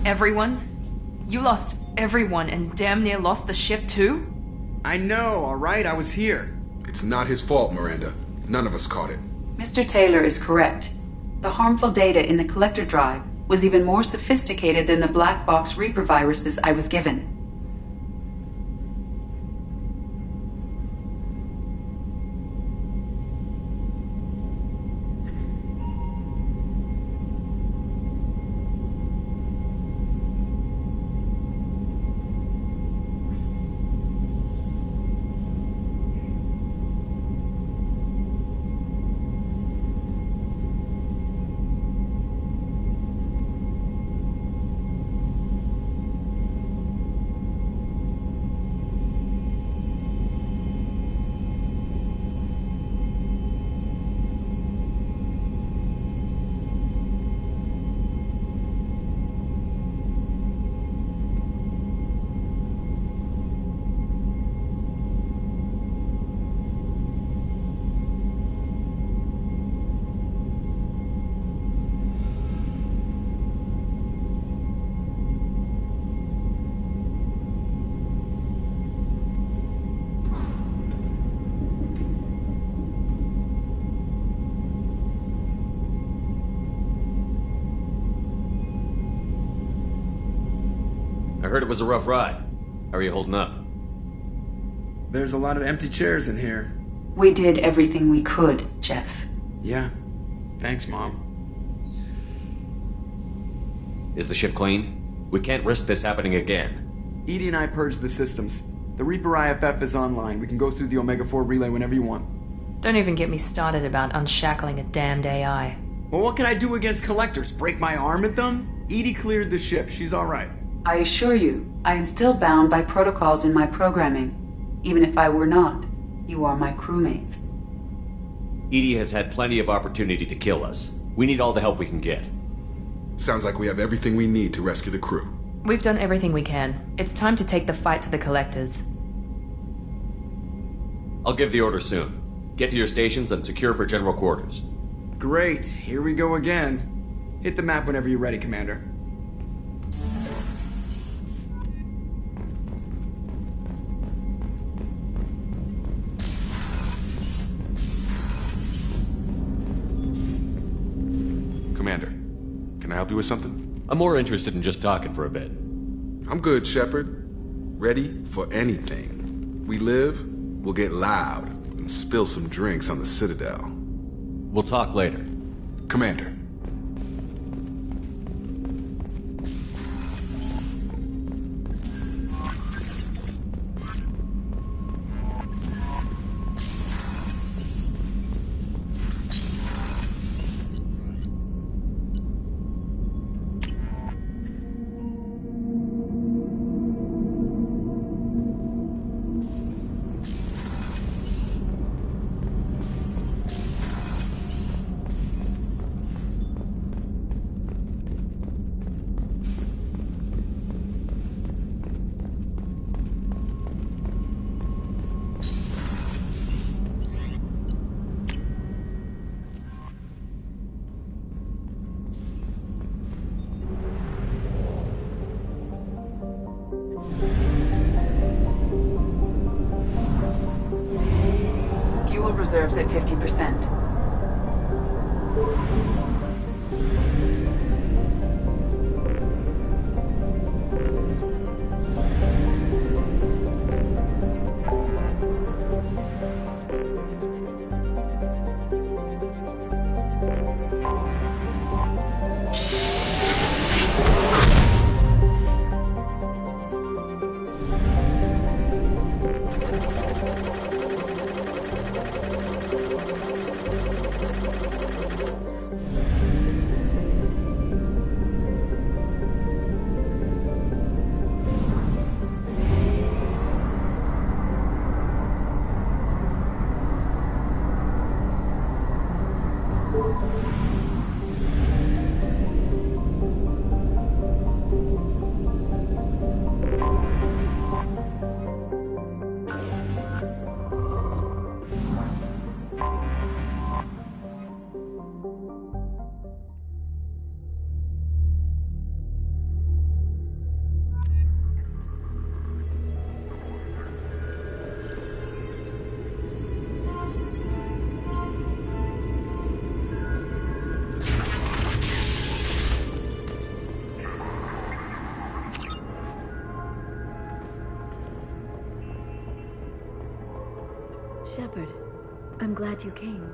Speaker 10: Everyone? You lost everyone and damn near lost the ship too?
Speaker 9: I know, alright? I was here.
Speaker 11: It's not his fault, Miranda. None of us caught it.
Speaker 5: Mr. Taylor is correct. The harmful data in the collector drive was even more sophisticated than the black box Reaper viruses I was given.
Speaker 4: I heard it was a rough ride. How are you holding up?
Speaker 9: There's a lot of empty chairs in here.
Speaker 5: We did everything we could, Jeff.
Speaker 9: Yeah. Thanks, Mom.
Speaker 1: Is the ship clean? We can't risk this happening again.
Speaker 9: Edie and I purged the systems. The Reaper IFF is online. We can go through the Omega-4 relay whenever you want.
Speaker 10: Don't even get me started about unshackling a damned AI.
Speaker 9: Well, what can I do against collectors? Break my arm at them? Edie cleared the ship. She's alright.
Speaker 5: I assure you, I am still bound by protocols in my programming. Even if I were not, you are my crewmates.
Speaker 1: Edie has had plenty of opportunity to kill us. We need all the help we can get.
Speaker 11: Sounds like we have everything we need to rescue the crew.
Speaker 10: We've done everything we can. It's time to take the fight to the collectors.
Speaker 1: I'll give the order soon. Get to your stations and secure for general quarters.
Speaker 9: Great. Here we go again. Hit the map whenever you're ready, Commander.
Speaker 11: Commander, can I help you with something?
Speaker 1: I'm more interested in just talking for a bit.
Speaker 11: I'm good, Shepard. Ready for anything. We live, we'll get loud, and spill some drinks on the Citadel.
Speaker 1: We'll talk later.
Speaker 11: Commander.
Speaker 5: Reserves at 50%.
Speaker 22: Shepard, I'm glad you came.